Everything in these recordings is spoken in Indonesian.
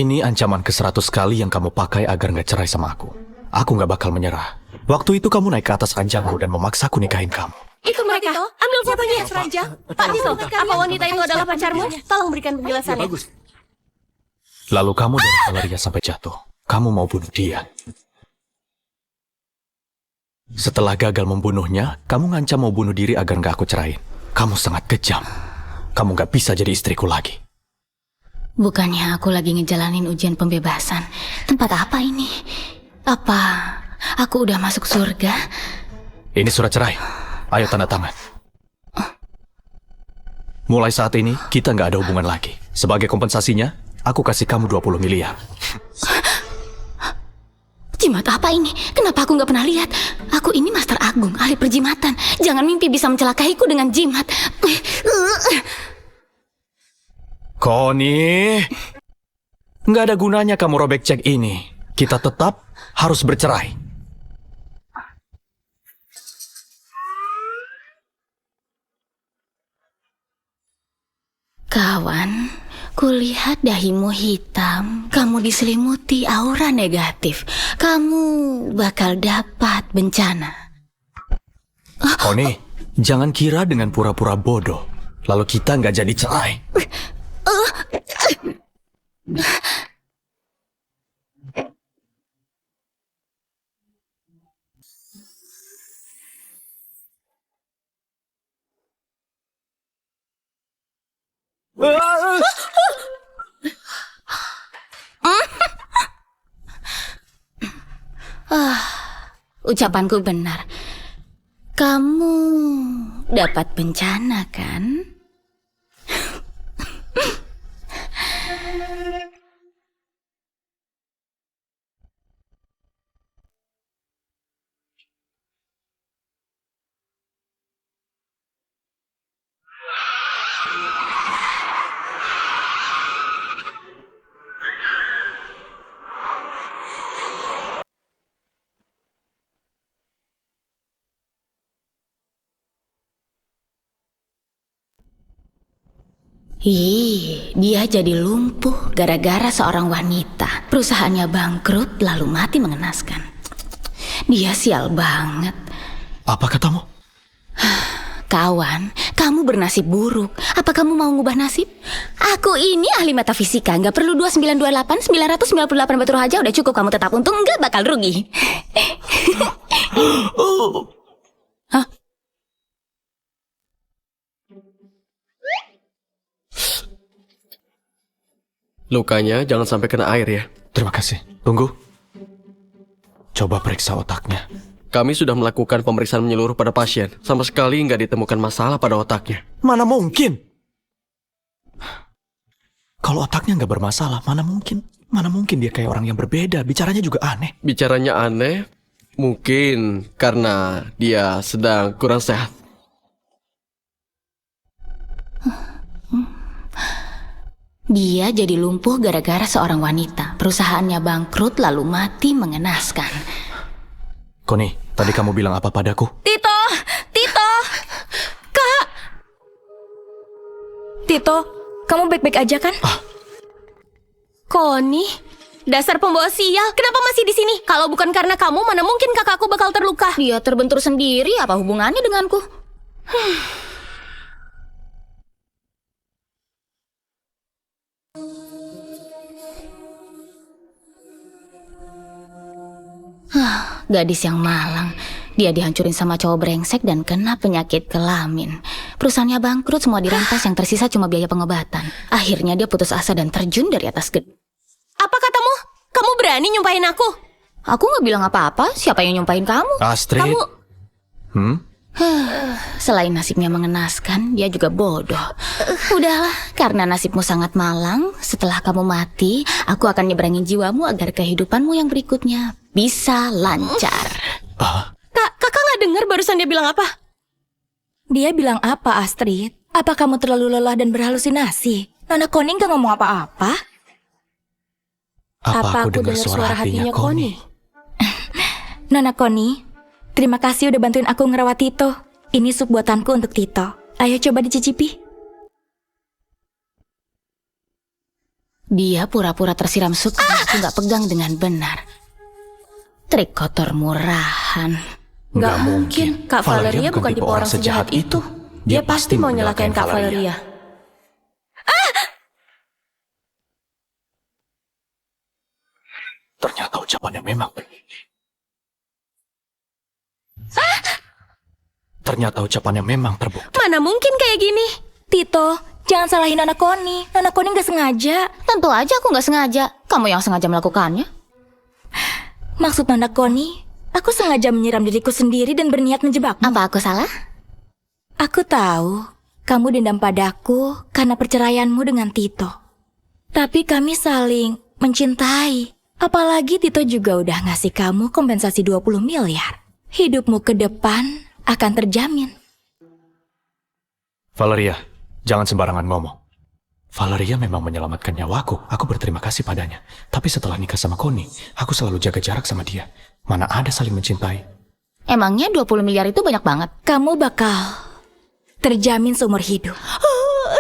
Ini ancaman ke-100 kali yang kamu pakai agar nggak cerai sama aku. Aku nggak bakal menyerah. Waktu itu kamu naik ke atas ranjangku dan memaksaku nikahin kamu. Itu mereka. Ambil fotonya. Ranjang. Pak Tito, apa wanita itu adalah pacarmu? Tolong berikan penjelasannya. Bagus. Lalu kamu dorong Valeria sampai jatuh. Kamu mau bunuh dia. Setelah gagal membunuhnya, kamu ngancam mau bunuh diri agar nggak aku cerain. Kamu sangat kejam. Kamu nggak bisa jadi istriku lagi. Bukannya aku lagi ngejalanin ujian pembebasan. Tempat apa ini? Apa aku udah masuk surga? Ini surat cerai. Ayo tanda tangan. Mulai saat ini, kita nggak ada hubungan lagi. Sebagai kompensasinya, aku kasih kamu 20 miliar. Jimat apa ini? Kenapa aku nggak pernah lihat? Aku ini Master Agung, ahli perjimatan. Jangan mimpi bisa mencelakaiku dengan jimat. Connie, nggak ada gunanya kamu robek cek ini. Kita tetap harus bercerai. Kawan, kulihat dahimu hitam. Kamu diselimuti aura negatif. Kamu bakal dapat bencana. Connie, jangan kira dengan pura-pura bodoh, lalu kita nggak jadi cerai. Ucapanku benar. Kamu dapat bencana, kan? Dia jadi lumpuh gara-gara seorang wanita. Perusahaannya bangkrut lalu mati mengenaskan. Dia sial banget. Apa katamu? Kawan, kamu bernasib buruk. Apa kamu mau ngubah nasib? Aku ini ahli metafisika. Nggak perlu 2928, 998 batu aja udah cukup. Kamu tetap untung, nggak bakal rugi. Hah? Lukanya jangan sampai kena air ya. Terima kasih. Tunggu. Coba periksa otaknya. Kami sudah melakukan pemeriksaan menyeluruh pada pasien. Sama sekali nggak ditemukan masalah pada otaknya. Mana mungkin? Kalau otaknya nggak bermasalah, mana mungkin? Mana mungkin dia kayak orang yang berbeda? Bicaranya juga aneh. Bicaranya aneh, mungkin karena dia sedang kurang sehat. Dia jadi lumpuh gara-gara seorang wanita. Perusahaannya bangkrut lalu mati mengenaskan. Connie, tadi kamu bilang apa padaku? Tito! Kak! Tito, kamu baik-baik aja kan? Connie, dasar pembawa sial. Kenapa masih di sini? Kalau bukan karena kamu, mana mungkin kakakku bakal terluka? Dia terbentur sendiri, apa hubungannya denganku? Gadis yang malang. Dia dihancurin sama cowok brengsek dan kena penyakit kelamin. Perusahaannya bangkrut, semua dirampas, yang tersisa cuma biaya pengobatan. Akhirnya dia putus asa dan terjun dari atas gedung. Apa katamu? Kamu berani nyumpahin aku? Aku nggak bilang apa-apa. Siapa yang nyumpahin kamu? Astrid. Kamu... Selain nasibnya mengenaskan, dia juga bodoh. Udahlah, karena nasibmu sangat malang, setelah kamu mati, aku akan nyeberangin jiwamu agar kehidupanmu yang berikutnya bisa lancar. Kakak nggak dengar barusan dia bilang apa? Dia bilang apa, Astrid? Apa kamu terlalu lelah dan berhalusinasi? Nona Connie nggak ngomong apa-apa? Apa aku dengar suara hatinya Connie? Nona Connie, terima kasih udah bantuin aku ngerawat Tito. Ini sup buatanku untuk Tito. Ayo coba dicicipi. Dia pura-pura tersiram sup karena aku nggak pegang dengan benar. Trik kotor murahan. Nggak mungkin. Kak Valeria bukan tipe orang sejahat itu. Dia pasti mau nyelakain Kak Valeria. Ternyata ucapannya memang begini. Ternyata ucapannya memang terbukti. Mana mungkin kayak gini? Tito, jangan salahin Nona Connie. Nona Connie nggak sengaja. Tentu aja aku nggak sengaja. Kamu yang sengaja melakukannya. Maksud Nona Connie, aku sengaja menyiram diriku sendiri dan berniat menjebakmu. Apa aku salah? Aku tahu, kamu dendam padaku karena perceraianmu dengan Tito. Tapi kami saling mencintai. Apalagi Tito juga udah ngasih kamu kompensasi 20 miliar. Hidupmu ke depan akan terjamin. Valeria, jangan sembarangan ngomong. Valeria memang menyelamatkan nyawaku. Aku berterima kasih padanya. Tapi setelah nikah sama Connie, aku selalu jaga jarak sama dia. Mana ada saling mencintai. Emangnya 20 miliar itu banyak banget? Kamu bakal terjamin seumur hidup.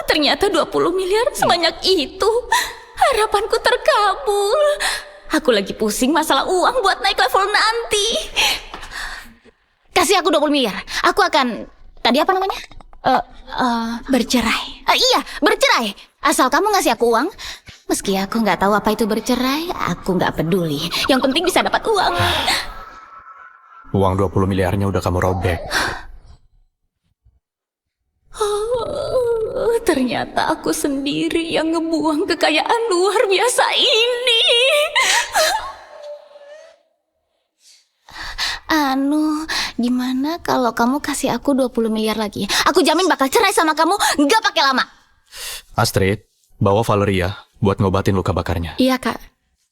Ternyata 20 miliar sebanyak itu. Harapanku terkabul. Aku lagi pusing masalah uang buat naik level nanti. Kasih aku 20 miliar. Aku akan... Tadi apa namanya? Bercerai. Iya, bercerai. Asal kamu ngasih aku uang. Meski aku nggak tahu apa itu bercerai, aku nggak peduli. Yang penting bisa dapat uang. Uang 20 miliarnya udah kamu robek. Ternyata aku sendiri yang ngebuang kekayaan luar biasa ini. Gimana kalau kamu kasih aku 20 miliar lagi? Aku jamin bakal cerai sama kamu, nggak pakai lama. Astrid, bawa Valeria buat ngobatin luka bakarnya. Iya, Kak.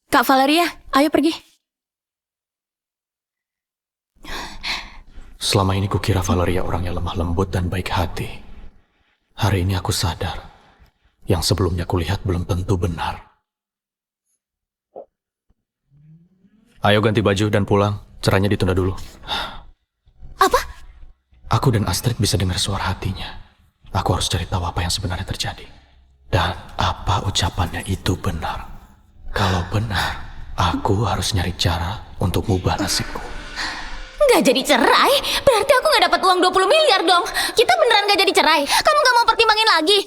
Kak Valeria, ayo pergi. Selama ini kukira Valeria orangnya lemah lembut dan baik hati. Hari ini aku sadar, yang sebelumnya kulihat belum tentu benar. Ayo ganti baju dan pulang, cerainya ditunda dulu. Apa? Aku dan Astrid bisa dengar suara hatinya. Aku harus cari tahu apa yang sebenarnya terjadi. Dan apa ucapannya itu benar. Kalau benar, aku harus nyari cara untuk mengubah nasibku. Nggak jadi cerai? Berarti aku nggak dapat uang 20 miliar dong. Kita beneran nggak jadi cerai? Kamu nggak mau pertimbangin lagi?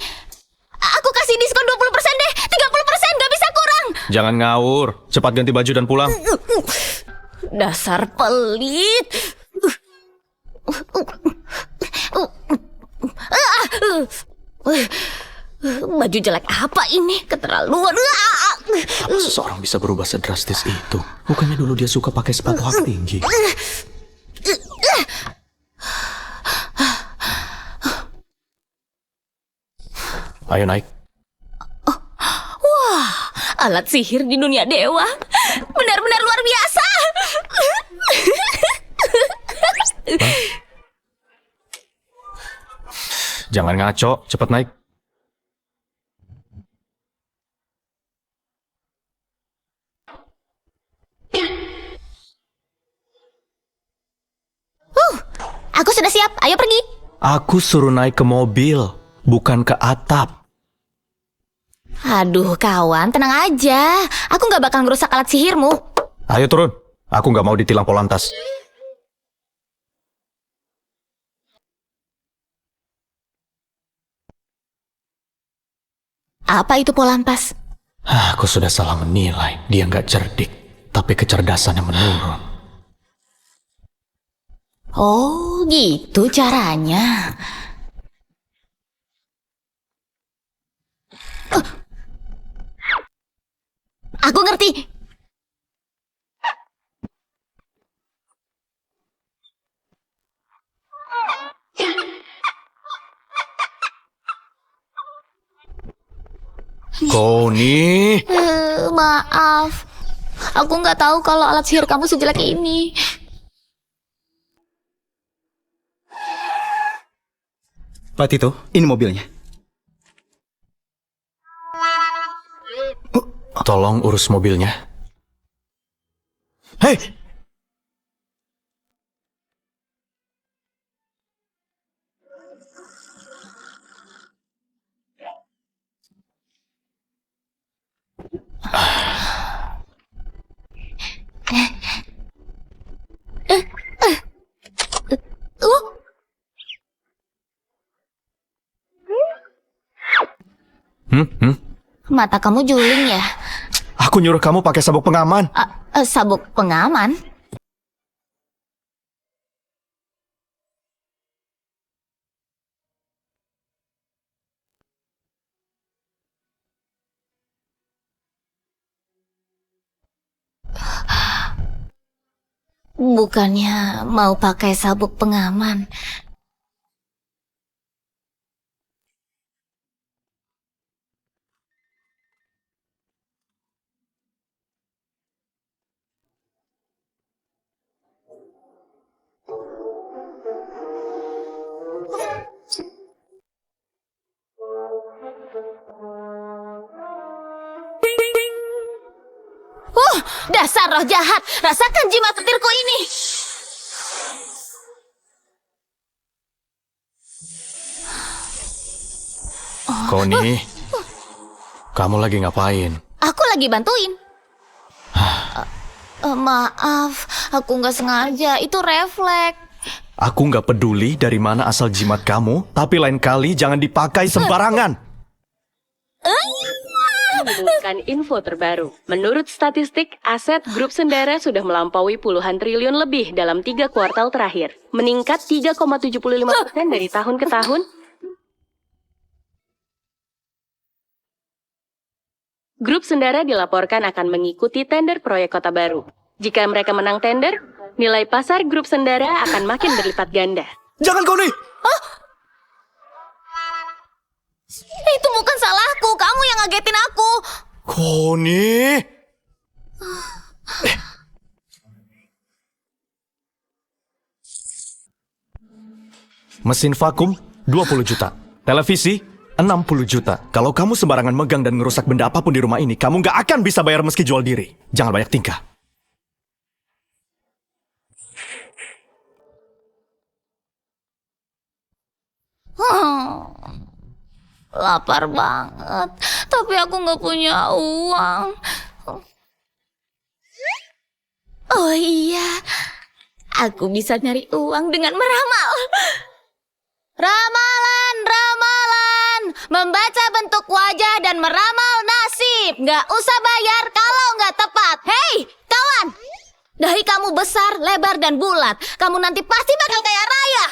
Aku kasih diskon 20% deh. 30% nggak bisa kurang. Jangan ngawur, cepat ganti baju dan pulang. Dasar pelit. Baju jelek apa ini? Keterlaluan. Apa seseorang bisa berubah sedrastis itu? Bukannya dulu dia suka pakai sepatu hak tinggi. Ayo naik. Wah, alat sihir di dunia dewa. Benar-benar luar biasa. Jangan ngaco, cepat naik. Aku sudah siap, ayo pergi. Aku suruh naik ke mobil, bukan ke atap. Aduh kawan, tenang aja. Aku gak bakal ngerusak alat sihirmu. Ayo turun, aku nggak mau ditilang Polantas. Apa itu Polantas? Aku sudah salah menilai, dia nggak cerdik, tapi kecerdasannya menurun. Oh gitu caranya. Aku ngerti. Connie, Maaf. Aku nggak tahu kalau alat sihir kamu sejelek ini. Pak Tito, ini mobilnya. tolong urus mobilnya. Hei! Mata kamu juling ya? Aku nyuruh kamu pakai sabuk pengaman. Sabuk pengaman? Bukannya mau pakai sabuk pengaman. Dasar roh jahat, rasakan jimat petirku ini. Connie, kamu lagi ngapain? Aku lagi bantuin. Maaf, aku nggak sengaja. Itu refleks. Aku nggak peduli dari mana asal jimat kamu, tapi lain kali jangan dipakai sembarangan. Mengumumkan info terbaru. Menurut statistik, aset grup Sendara sudah melampaui puluhan triliun lebih dalam 3 kuartal terakhir. Meningkat 3,75% dari tahun ke tahun. Grup Sendara dilaporkan akan mengikuti tender proyek kota baru. Jika mereka menang tender, nilai pasar grup Sendara akan makin berlipat ganda. Jangan, Connie! Itu bukan salahku. Kamu yang ngagetin aku. Connie! Mesin vakum 20 juta. Televisi 60 juta. Kalau kamu sembarangan megang dan ngerusak benda apapun di rumah ini, kamu nggak akan bisa bayar meski jual diri. Jangan banyak tingkah. Lapar banget. Tapi aku nggak punya uang. Oh iya, aku bisa nyari uang dengan meramal. Ramalan, ramalan. Membaca bentuk wajah dan meramal nasib. Nggak usah bayar kalau nggak tepat. Hei, kawan. Dahi kamu besar, lebar, dan bulat. Kamu nanti pasti bakal kaya raya.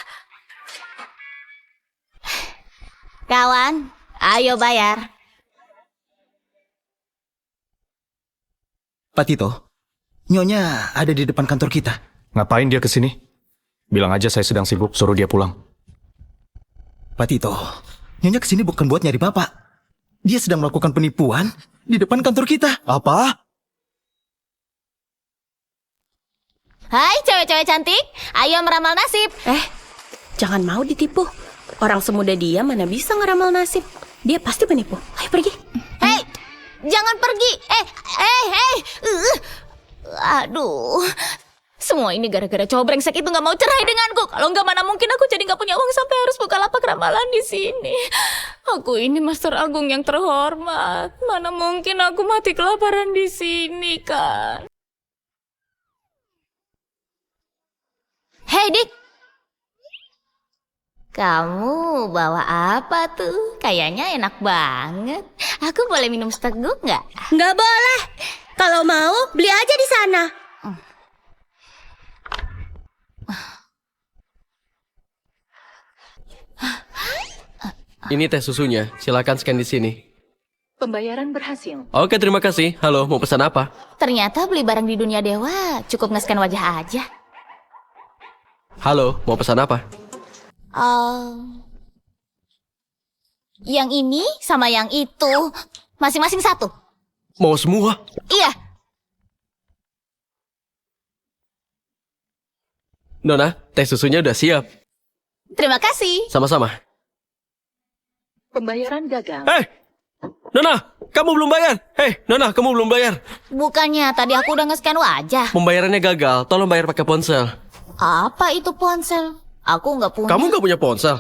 Kawan, ayo bayar. Pak Tito, Nyonya ada di depan kantor kita. Ngapain dia kesini? Bilang aja saya sedang sibuk, suruh dia pulang. Pak Tito, Nyonya kesini bukan buat nyari Bapak. Dia sedang melakukan penipuan di depan kantor kita. Apa? Hai cewek-cewek cantik, ayo meramal nasib. Jangan mau ditipu. Orang semuda dia mana bisa ngeramal nasib. Dia pasti penipu. Ayo pergi. Hei, jangan pergi. Aduh, semua ini gara-gara cowok brengsek itu nggak mau cerai denganku. Kalau nggak, mana mungkin aku jadi nggak punya uang sampai harus buka lapak ramalan di sini. Aku ini Master Agung yang terhormat. Mana mungkin aku mati kelaparan di sini kan? Hei Dik. Kamu bawa apa tuh? Kayaknya enak banget. Aku boleh minum seteguk nggak? Nggak boleh. Kalau mau, beli aja di sana. Ini teh susunya, silakan scan di sini. Pembayaran berhasil. Oke, terima kasih. Halo, mau pesan apa? Ternyata beli barang di dunia dewa cukup nge-scan wajah aja. Halo, mau pesan apa? Yang ini sama yang itu masing-masing satu. Mau semua? Iya. Nona, teh susunya udah siap. Terima kasih. Sama-sama. Pembayaran gagal. Nona, kamu belum bayar. Nona, kamu belum bayar. Bukannya tadi aku udah nge-scan wajah. Pembayarannya gagal. Tolong bayar pakai ponsel. Apa itu ponsel? Aku nggak punya. Kamu nggak punya ponsel?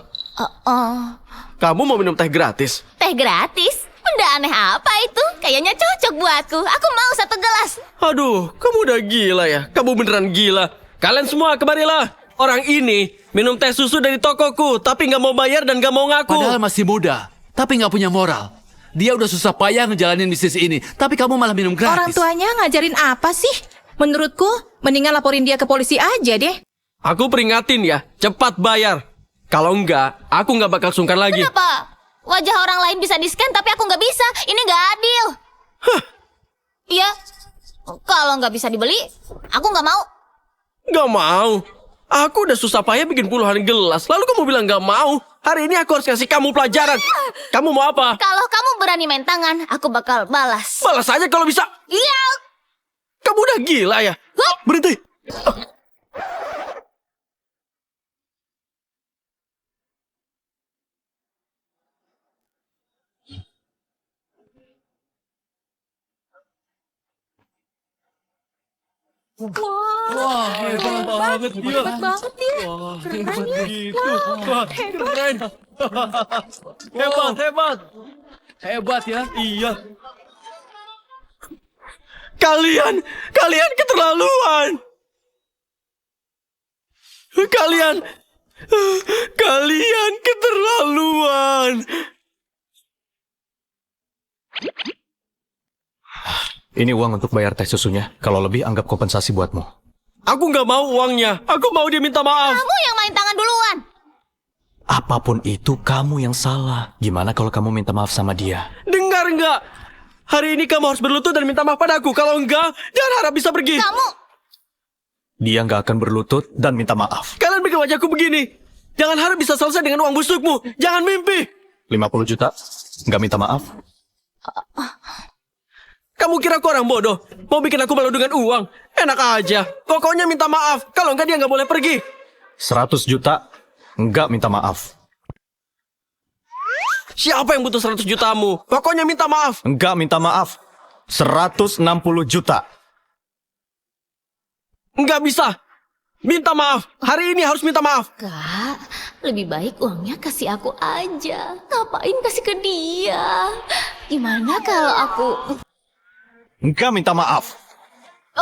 Kamu mau minum teh gratis? Teh gratis? Benda aneh apa itu? Kayaknya cocok buatku. Aku mau satu gelas. Aduh, kamu udah gila ya? Kamu beneran gila. Kalian semua kemarilah. Orang ini minum teh susu dari tokoku, tapi nggak mau bayar dan nggak mau ngaku. Padahal masih muda, tapi nggak punya moral. Dia udah susah payah ngejalanin bisnis ini, tapi kamu malah minum Orang gratis. tuanya ngajarin apa sih? Menurutku, mendingan laporin dia ke polisi aja deh. Aku peringatin ya, cepat bayar. Kalau enggak, aku nggak bakal sungkan lagi. Kenapa? Wajah orang lain bisa di-scan tapi aku nggak bisa. Ini nggak adil. Iya. Kalau nggak bisa dibeli, aku nggak mau. Nggak mau. Aku udah susah payah bikin puluhan gelas, lalu kamu bilang nggak mau. Hari ini aku harus kasih kamu pelajaran. Kamu mau apa? Kalau kamu berani main tangan, aku bakal balas. Balas aja kalau bisa. Iya. Kamu udah gila ya? Berhenti. Wah, hebat banget dia. Hebat banget dia. Keren. Hebat. Hebat ya. Iya. Kalian keterlaluan. Kalian keterlaluan. Ini uang untuk bayar teh susunya. Kalau lebih, anggap kompensasi buatmu. Aku nggak mau uangnya. Aku mau dia minta maaf. Kamu yang main tangan duluan. Apapun itu, kamu yang salah. Gimana kalau kamu minta maaf sama dia? Dengar nggak? Hari ini kamu harus berlutut dan minta maaf padaku. Kalau enggak, jangan harap bisa pergi. Kamu. Dia nggak akan berlutut dan minta maaf. Kalian bikin wajahku begini. Jangan harap bisa selesai dengan uang busukmu. Jangan mimpi. 50 juta? Nggak minta maaf? Kamu kira aku orang bodoh? Mau bikin aku malu dengan uang? Enak aja. Pokoknya minta maaf. Kalau enggak dia nggak boleh pergi. 100 juta? Nggak minta maaf. Siapa yang butuh 100 jutamu? Pokoknya minta maaf. Nggak minta maaf. 160 juta. Nggak bisa. Minta maaf. Hari ini harus minta maaf. Kak, lebih baik uangnya kasih aku aja. Ngapain kasih ke dia? Gimana kalau aku... Nggak minta maaf.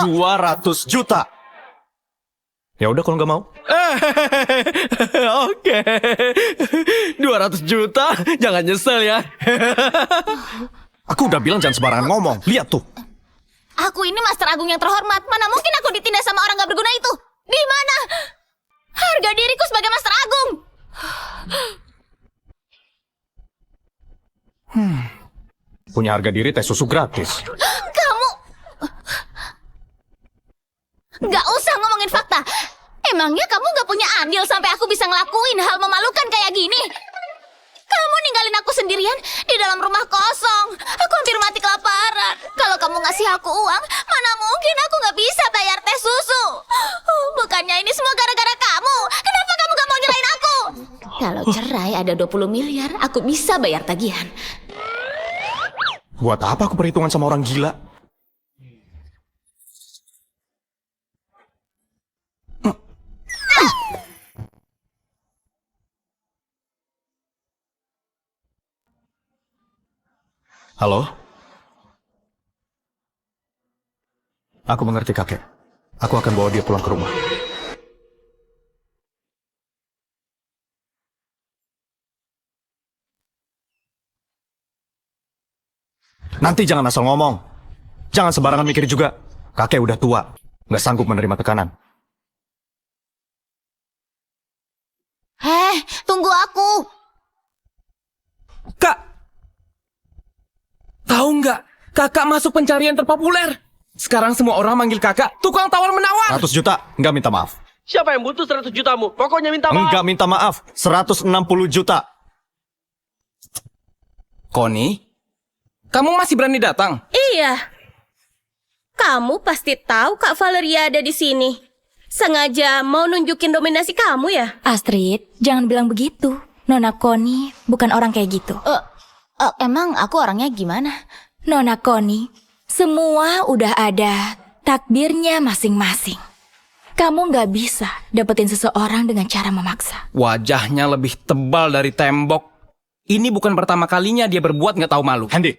200 juta. Ya udah kalau nggak mau. Oke. 200 juta. Jangan nyesel ya. Aku udah bilang jangan sembarangan ngomong. Lihat tuh. Aku ini Master Agung yang terhormat. Mana mungkin aku ditindas sama orang gak berguna itu? Di mana harga diriku sebagai Master Agung? Punya harga diri teh susu gratis. Kamu gak usah ngomongin fakta. Emangnya kamu gak punya andil sampai aku bisa ngelakuin hal memalukan kayak gini? Kamu ninggalin aku sendirian di dalam rumah kosong. Aku hampir mati kelaparan. Kalau kamu ngasih aku uang, mana mungkin aku gak bisa bayar teh susu. Bukannya ini semua gara-gara kamu. Kenapa kamu gak mau nyerahin aku? Kalau cerai ada 20 miliar, aku bisa bayar tagihan. Buat apa aku perhitungan sama orang gila? Halo? Aku mengerti, kakek. Aku akan bawa dia pulang ke rumah. Nanti jangan asal ngomong. Jangan sembarangan mikir juga. Kakek udah tua, nggak sanggup menerima tekanan. Tunggu aku. Kak! Tahu nggak? Kakak masuk pencarian terpopuler. Sekarang semua orang manggil kakak tukang tawar-menawar. 100 juta, nggak minta maaf. Siapa yang butuh 100 jutamu? Pokoknya minta maaf. Nggak minta maaf, 160 juta. Connie, kamu masih berani datang? Iya. Kamu pasti tahu Kak Valeria ada di sini. Sengaja mau nunjukin dominasi kamu ya? Astrid, jangan bilang begitu. Nona Connie bukan orang kayak gitu. Emang aku orangnya gimana? Nona Connie, semua udah ada takdirnya masing-masing. Kamu nggak bisa dapetin seseorang dengan cara memaksa. Wajahnya lebih tebal dari tembok. Ini bukan pertama kalinya dia berbuat nggak tahu malu. Handy,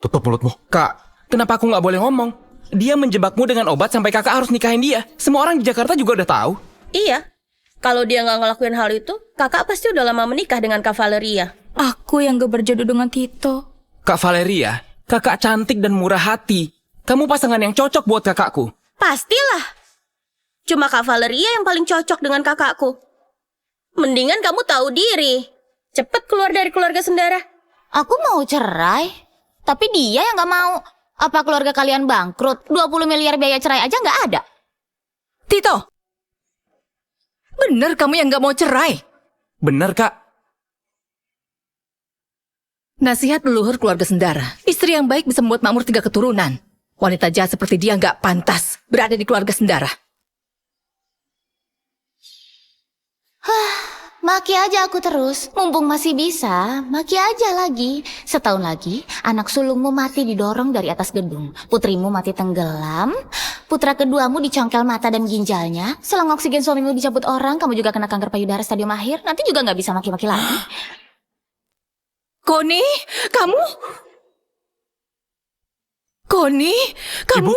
tutup mulutmu. Kak, kenapa aku nggak boleh ngomong? Dia menjebakmu dengan obat sampai kakak harus nikahin dia. Semua orang di Jakarta juga udah tahu. Iya. Kalau dia nggak ngelakuin hal itu, kakak pasti udah lama menikah dengan Kak Valeria. Aku yang gak berjodoh dengan Tito. Kak Valeria, kakak cantik dan murah hati. Kamu pasangan yang cocok buat kakakku. Pastilah. Cuma Kak Valeria yang paling cocok dengan kakakku. Mendingan kamu tahu diri. Cepet keluar dari keluarga Sendara. Aku mau cerai, tapi dia yang gak mau. Apa keluarga kalian bangkrut? 20 miliar biaya cerai aja gak ada. Tito, bener kamu yang gak mau cerai? Bener, Kak. Nasihat leluhur keluarga Sendara. Istri yang baik bisa membuat makmur 3 keturunan. Wanita jahat seperti dia nggak pantas berada di keluarga Sendara. Maki aja aku terus, mumpung masih bisa, maki aja lagi. Setahun lagi, anak sulungmu mati didorong dari atas gedung. Putrimu mati tenggelam, putra keduamu dicongkel mata dan ginjalnya. Selang oksigen suamimu dicabut orang, kamu juga kena kanker payudara stadium akhir. Nanti juga nggak bisa maki-maki lagi. Koni, kamu? Koni, kamu?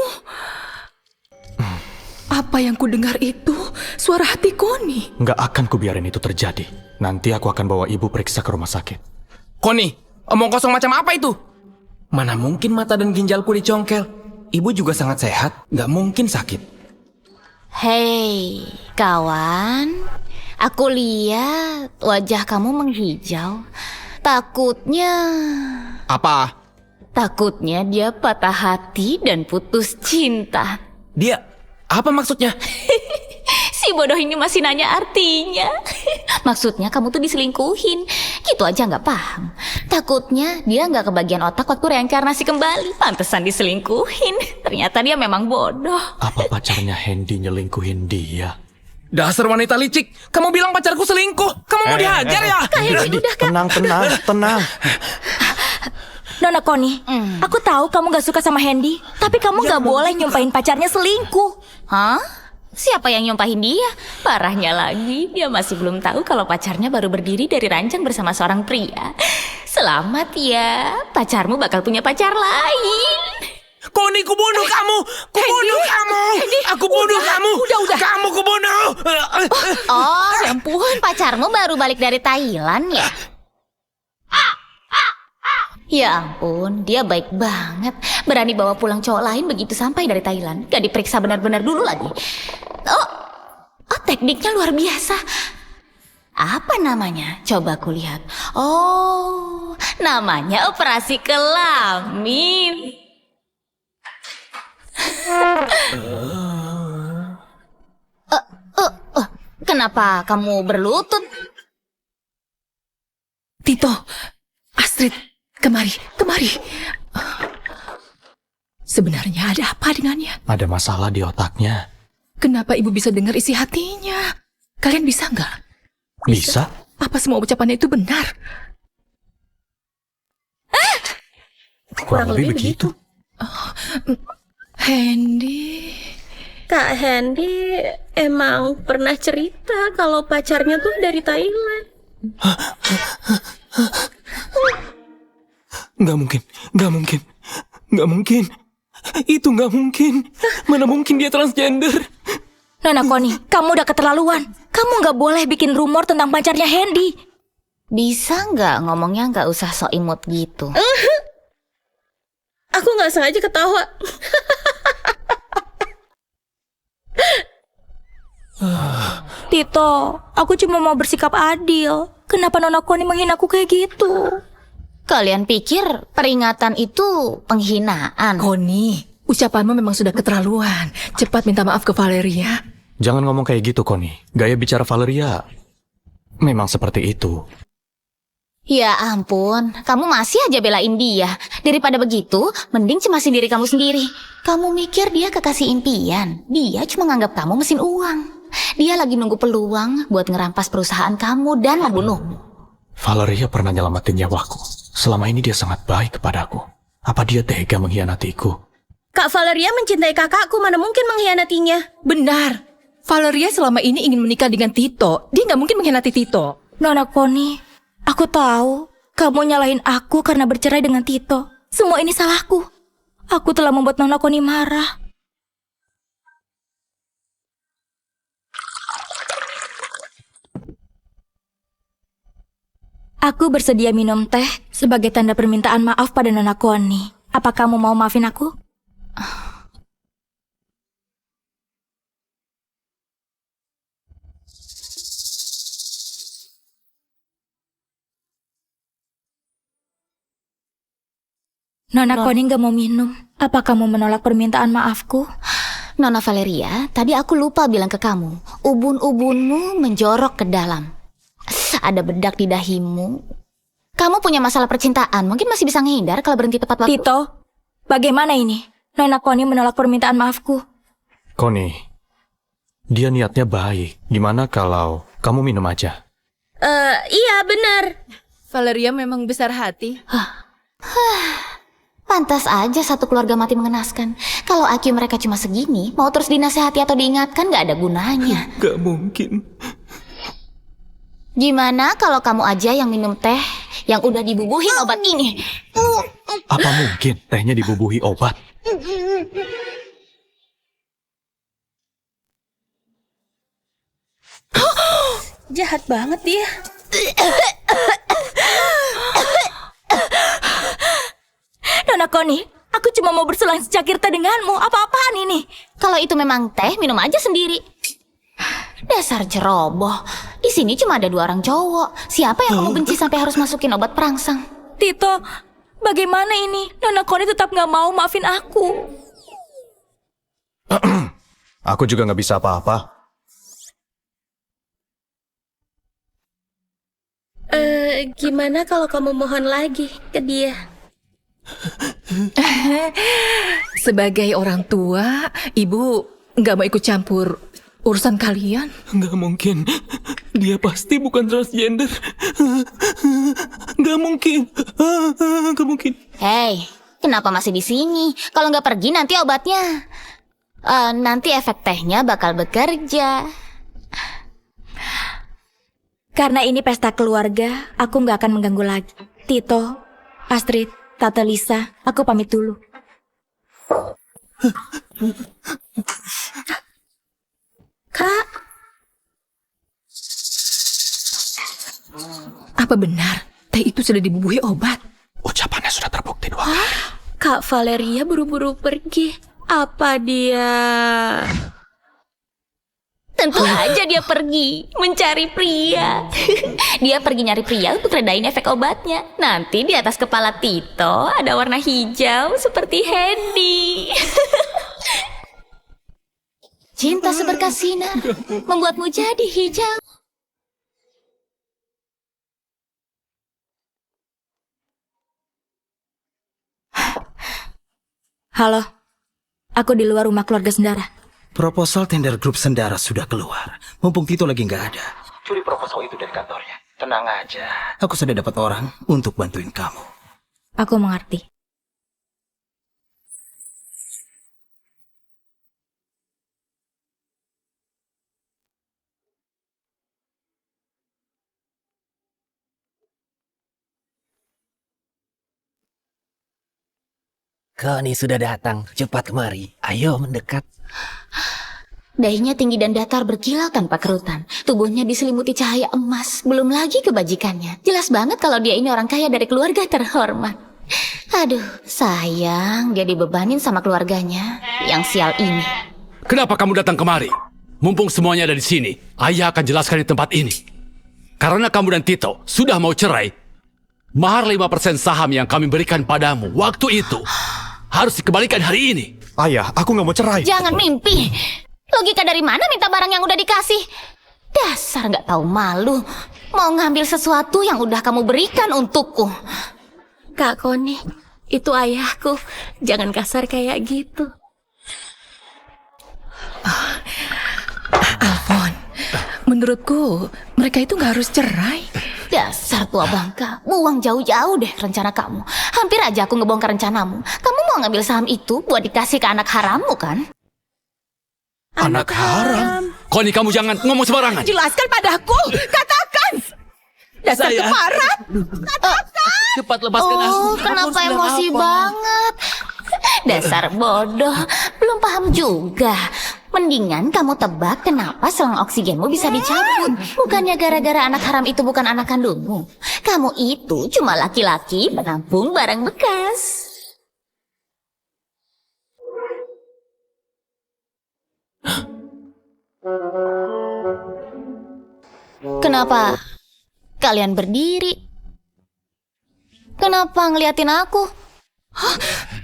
Apa yang ku dengar itu? Suara hati Koni. Nggak akan kubiarin itu terjadi. Nanti aku akan bawa ibu periksa ke rumah sakit. Koni, omong kosong macam apa itu? Mana mungkin mata dan ginjalku dicongkel? Ibu juga sangat sehat, nggak mungkin sakit. Hei, kawan. Aku lihat wajah kamu menghijau. Takutnya... Apa? Takutnya dia patah hati dan putus cinta. Dia, apa maksudnya? Si bodoh ini masih nanya artinya. Maksudnya kamu tuh diselingkuhin. Gitu aja nggak paham. Takutnya dia nggak kebagian otak waktu reinkarnasi kembali. Pantesan diselingkuhin. Ternyata dia memang bodoh. Apa pacarnya Hendy nyelingkuhin dia? Dasar wanita licik, kamu bilang pacarku selingkuh. Kamu mau dihajar ya? Hendy, tenang. Nona Koni, aku tahu kamu gak suka sama Hendy, tapi kamu gak boleh nyumpahin pacarnya selingkuh. Hah? Siapa yang nyumpahin dia? Parahnya lagi, dia masih belum tahu kalau pacarnya baru berdiri dari ranjang bersama seorang pria. Selamat ya, pacarmu bakal punya pacar lain. Koni, kubunuh kamu! Kubunuh kamu! Aku bunuh kamu! Udah. Kamu kubunuh! Oh, ya ampun, pacarmu baru balik dari Thailand ya? Ya ampun, dia baik banget. Berani bawa pulang cowok lain begitu sampai dari Thailand. Gak diperiksa benar-benar dulu lagi. Oh, tekniknya luar biasa. Apa namanya? Coba aku lihat. Oh, namanya operasi kelamin. Kenapa kamu berlutut? Tito, Astrid, kemari. Sebenarnya ada apa dengannya? Ada masalah di otaknya. Kenapa ibu bisa dengar isi hatinya? Kalian bisa nggak? Bisa? Apa semua ucapannya itu benar? Kurang lebih begitu. Hendy... Kak Hendy emang pernah cerita kalau pacarnya tuh dari Thailand. Nggak mungkin. Itu nggak mungkin. Mana mungkin dia transgender? Nona Koni, kamu udah keterlaluan. Kamu gak boleh bikin rumor tentang pacarnya Hendy. Bisa nggak ngomongnya nggak usah sok imut gitu? Aku nggak sengaja ketawa. Tito, aku cuma mau bersikap adil. Kenapa Nona Koni menghina aku kayak gitu? Kalian pikir peringatan itu penghinaan? Koni, ucapanmu memang sudah keterlaluan. Cepat minta maaf ke Valeria. Jangan ngomong kayak gitu, Koni. Gaya bicara Valeria memang seperti itu. Ya ampun, kamu masih aja belain dia. Daripada begitu, mending cemasin diri kamu sendiri. Kamu mikir dia kekasih impian. Dia cuma nganggap kamu mesin uang. Dia lagi nunggu peluang buat ngerampas perusahaan kamu dan membunuhmu. Valeria pernah nyelamatin nyawaku. Selama ini dia sangat baik kepadaku. Apa dia tega mengkhianatiku? Kak Valeria mencintai kakakku, mana mungkin mengkhianatinya? Benar. Valeria selama ini ingin menikah dengan Tito. Dia nggak mungkin mengkhianati Tito. Nona Koni, aku tahu kamu nyalahin aku karena bercerai dengan Tito. Semua ini salahku. Aku telah membuat Nona Koni marah. Aku bersedia minum teh sebagai tanda permintaan maaf pada Nona Connie. Apa kamu mau maafin aku? Nona Connie gak mau minum. Apa kamu menolak permintaan maafku? Nona Valeria, tadi aku lupa bilang ke kamu. Ubun-ubunmu menjorok ke dalam. Ada bedak di dahimu. Kamu punya masalah percintaan, mungkin masih bisa ngehindar kalau berhenti tepat waktu. Tito, bagaimana ini? Nona Connie menolak permintaan maafku. Connie, dia niatnya baik. Gimana kalau kamu minum aja? Iya benar. Valeria memang besar hati. Pantas aja satu keluarga mati mengenaskan. Kalau IQ mereka cuma segini, mau terus dinasehati atau diingatkan gak ada gunanya. Gak mungkin. Gimana kalau kamu aja yang minum teh yang udah dibubuhin obat ini? Apa mungkin tehnya dibubuhi obat? Jahat banget dia. Nona Connie, aku cuma mau berselang secakir teh denganmu. Apa-apaan ini? Kalau itu memang teh, minum aja sendiri. Dasar ceroboh. Di sini cuma ada 2 orang cowok. Siapa yang kamu benci sampai harus masukin obat perangsang? Tito, bagaimana ini? Nona Connie tetap gak mau maafin aku. Aku juga nggak bisa apa-apa. Gimana kalau kamu mohon lagi ke dia? Sebagai orang tua, ibu nggak mau ikut campur urusan kalian. Nggak mungkin. Dia pasti bukan transgender. Nggak mungkin. Nggak mungkin. Hei, kenapa masih di sini? Kalau nggak pergi nanti obatnya. Nanti efek tehnya bakal bekerja. Karena ini pesta keluarga, aku nggak akan mengganggu lagi. Tito, Astrid, Tante Lisa, aku pamit dulu. Kak, Apa benar teh itu sudah dibubuhi obat? Ucapannya sudah terbukti 2 kali. Kak Valeria buru-buru pergi. Apa dia? Tentu aja dia pergi mencari pria. Dia pergi nyari pria untuk redain efek obatnya. Nanti di atas kepala Tito ada warna hijau seperti Hendy. Cinta seberkas sinar membuatmu jadi hijau. Halo, aku di luar rumah keluarga Sendara. Proposal tender grup Sendara sudah keluar. Mumpung Tito lagi nggak ada. Curi proposal itu dari kantornya. Tenang aja. Aku sudah dapat orang untuk bantuin kamu. Aku mengerti. Connie sudah datang. Cepat kemari. Ayo mendekat. Dahinya tinggi dan datar berkilau tanpa kerutan. Tubuhnya diselimuti cahaya emas. Belum lagi kebajikannya. Jelas banget kalau dia ini orang kaya dari keluarga terhormat. Aduh, sayang dia dibebanin sama keluarganya yang sial ini. Kenapa kamu datang kemari? Mumpung semuanya ada di sini, ayah akan jelaskan di tempat ini. Karena kamu dan Tito sudah mau cerai, mahar 5% saham yang kami berikan padamu waktu itu harus dikembalikan hari ini. Ayah, aku nggak mau cerai. Jangan mimpi. Logika dari mana minta barang yang udah dikasih? Dasar nggak tahu malu. Mau ngambil sesuatu yang udah kamu berikan untukku. Kak Connie, itu ayahku. Jangan kasar kayak gitu. Alfon, menurutku mereka itu nggak harus cerai. Dasar tua bangka, buang jauh-jauh deh rencana kamu. Hampir aja aku ngebongkar rencanamu. Kamu mau ngambil saham itu buat dikasih ke anak harammu kan? Anak haram? Connie, kamu jangan ngomong sembarangan. Jelaskan padaku, katakan. Dasar keparat. Cepat lepaskan aku. Oh, kenapa emosi banget? Dasar bodoh, belum paham juga. Mendingan kamu tebak kenapa selang oksigenmu bisa dicabut. Bukannya gara-gara anak haram itu bukan anak kandungmu. Kamu itu cuma laki-laki penampung barang bekas. Kenapa kalian berdiri? Kenapa ngeliatin aku?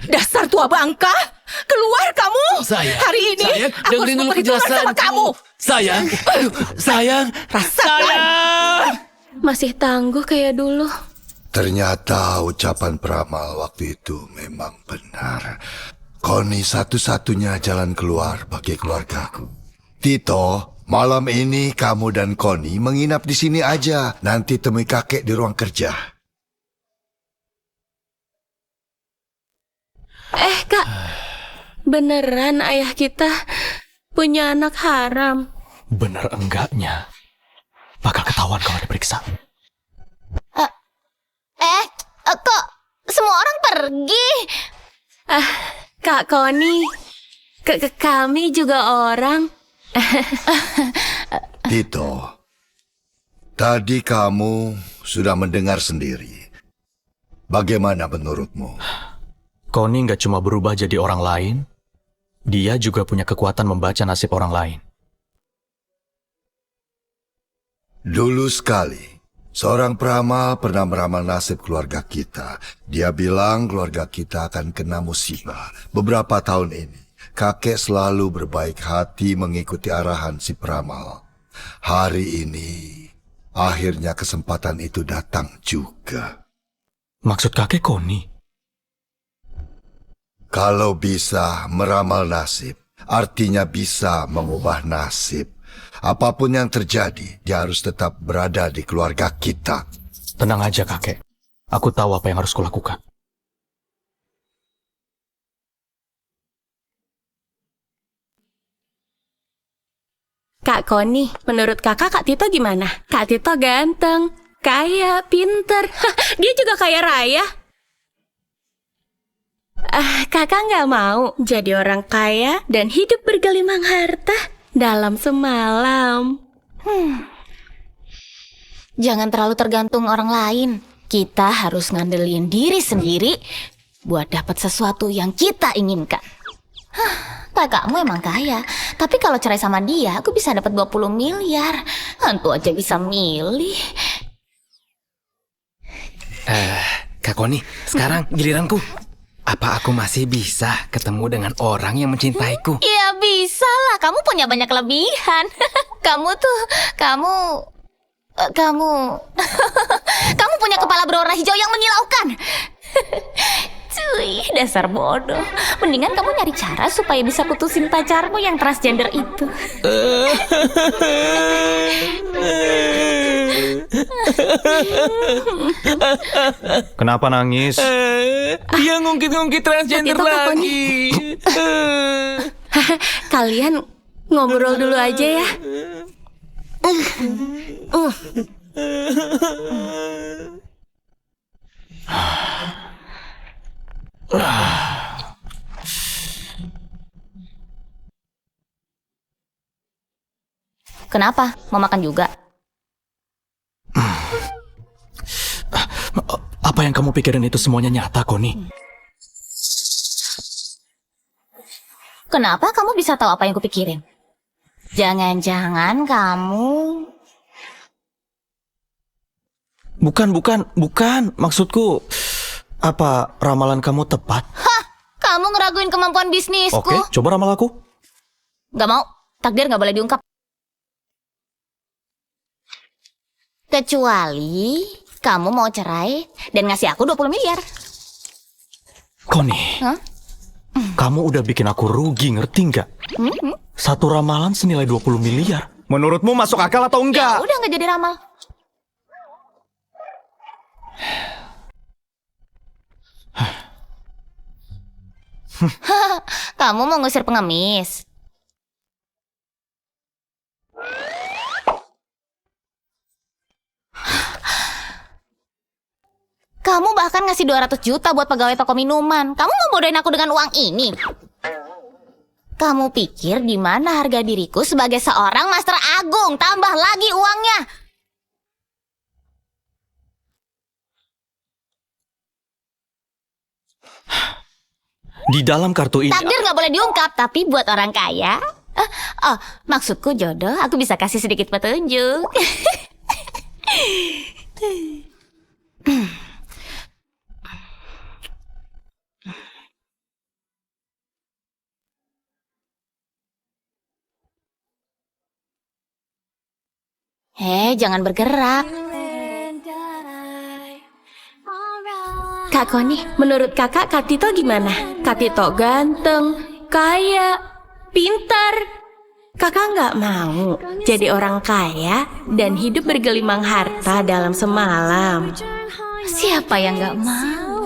Dasar tua bangka! Keluar kamu! Sayang, Hari ini sayang, aku harus dengerin dulu memperhitungan sama penjelasanku. kamu! Sayang, sayang, sayang. Masih tangguh kayak dulu. Ternyata ucapan peramal waktu itu memang benar. Connie satu-satunya jalan keluar bagi keluargaku. Tito, malam ini kamu dan Connie menginap di sini aja. Nanti temui kakek di ruang kerja. Kak, beneran ayah kita punya anak haram? Bener enggaknya? Bakal ketahuan kalau diperiksa. Kok semua orang pergi? Kak Connie, kami juga orang. Tito, tadi kamu sudah mendengar sendiri. Bagaimana menurutmu? Connie nggak cuma berubah jadi orang lain, dia juga punya kekuatan membaca nasib orang lain. Dulu sekali, seorang peramal pernah meramal nasib keluarga kita. Dia bilang keluarga kita akan kena musibah. Beberapa tahun ini, kakek selalu berbaik hati mengikuti arahan si peramal. Hari ini, akhirnya kesempatan itu datang juga. Maksud kakek Connie? Kalau bisa meramal nasib, artinya bisa mengubah nasib. Apapun yang terjadi, dia harus tetap berada di keluarga kita. Tenang aja kakek, aku tahu apa yang harus kulakukan. Kak Connie, menurut kakak Kak Tito gimana? Kak Tito ganteng, kaya, pinter. Dia juga kaya raya. Kakak nggak mau jadi orang kaya dan hidup bergelimang harta dalam semalam. Jangan terlalu tergantung orang lain. Kita harus ngandelin diri sendiri buat dapat sesuatu yang kita inginkan. Kakakmu emang kaya, tapi kalau cerai sama dia, aku bisa dapat 20 miliar. Hantu aja bisa milih. Kak Connie, sekarang giliranku. Apa aku masih bisa ketemu dengan orang yang mencintaiku? Ya bisa lah, kamu punya banyak kelebihan. Kamu punya kepala berwarna hijau yang menyilaukan. Cuy, dasar bodoh. Mendingan kamu nyari cara supaya bisa putusin pacarmu yang transgender itu. Kenapa nangis? Dia ngungkit-ngungkit transgender Itu, Kak lagi. Kalian ngobrol dulu aja ya. Kenapa? Mau makan juga? Apa yang kamu pikirin itu semuanya nyata, Connie? Kenapa kamu bisa tahu apa yang kupikirin? Jangan-jangan kamu... Bukan. Maksudku, apa ramalan kamu tepat? Hah! Kamu ngeraguin kemampuan bisnisku? Oke, coba ramal aku. Gak mau. Takdir gak boleh diungkap. Kecuali kamu mau cerai dan ngasih aku 20 miliar. Connie, kamu udah bikin aku rugi, ngerti nggak? Satu ramalan senilai 20 miliar. Menurutmu masuk akal atau Ya enggak? udah nggak jadi ramal. Kamu mau ngusir pengemis? Kamu bahkan ngasih 200 juta buat pegawai toko minuman. Kamu mau bodohin aku dengan uang ini? Kamu pikir di mana harga diriku sebagai seorang Master Agung? Tambah lagi uangnya. Di dalam kartu ini... Takdir nggak boleh diungkap, tapi buat orang kaya... maksudku jodoh, aku bisa kasih sedikit petunjuk. Jangan bergerak. Kak Koni, menurut kakak Kak Tito gimana? Kak Tito ganteng, kaya, pintar. Kakak nggak mau jadi orang kaya dan hidup bergelimang harta dalam semalam. Siapa yang nggak mau?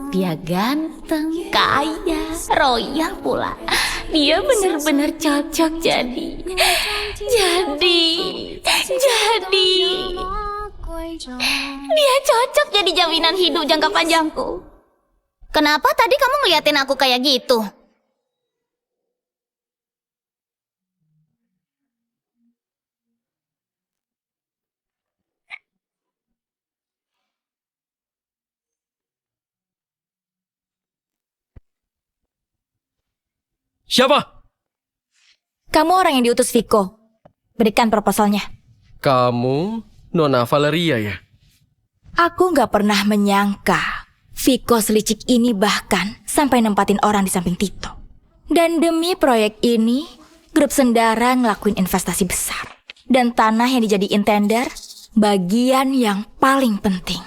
Dia ganteng, kaya, royal pula. Dia benar-benar cocok jadi. Dia cocok jadi jaminan hidup jangka panjangku. Kenapa tadi kamu ngeliatin aku kayak gitu? Siapa? Kamu orang yang diutus Viko. Berikan proposalnya. Kamu Nona Valeria ya? Aku nggak pernah menyangka Viko selicik ini bahkan sampai nempatin orang di samping Tito. Dan demi proyek ini, grup Sendara ngelakuin investasi besar. Dan tanah yang dijadiin tender, bagian yang paling penting.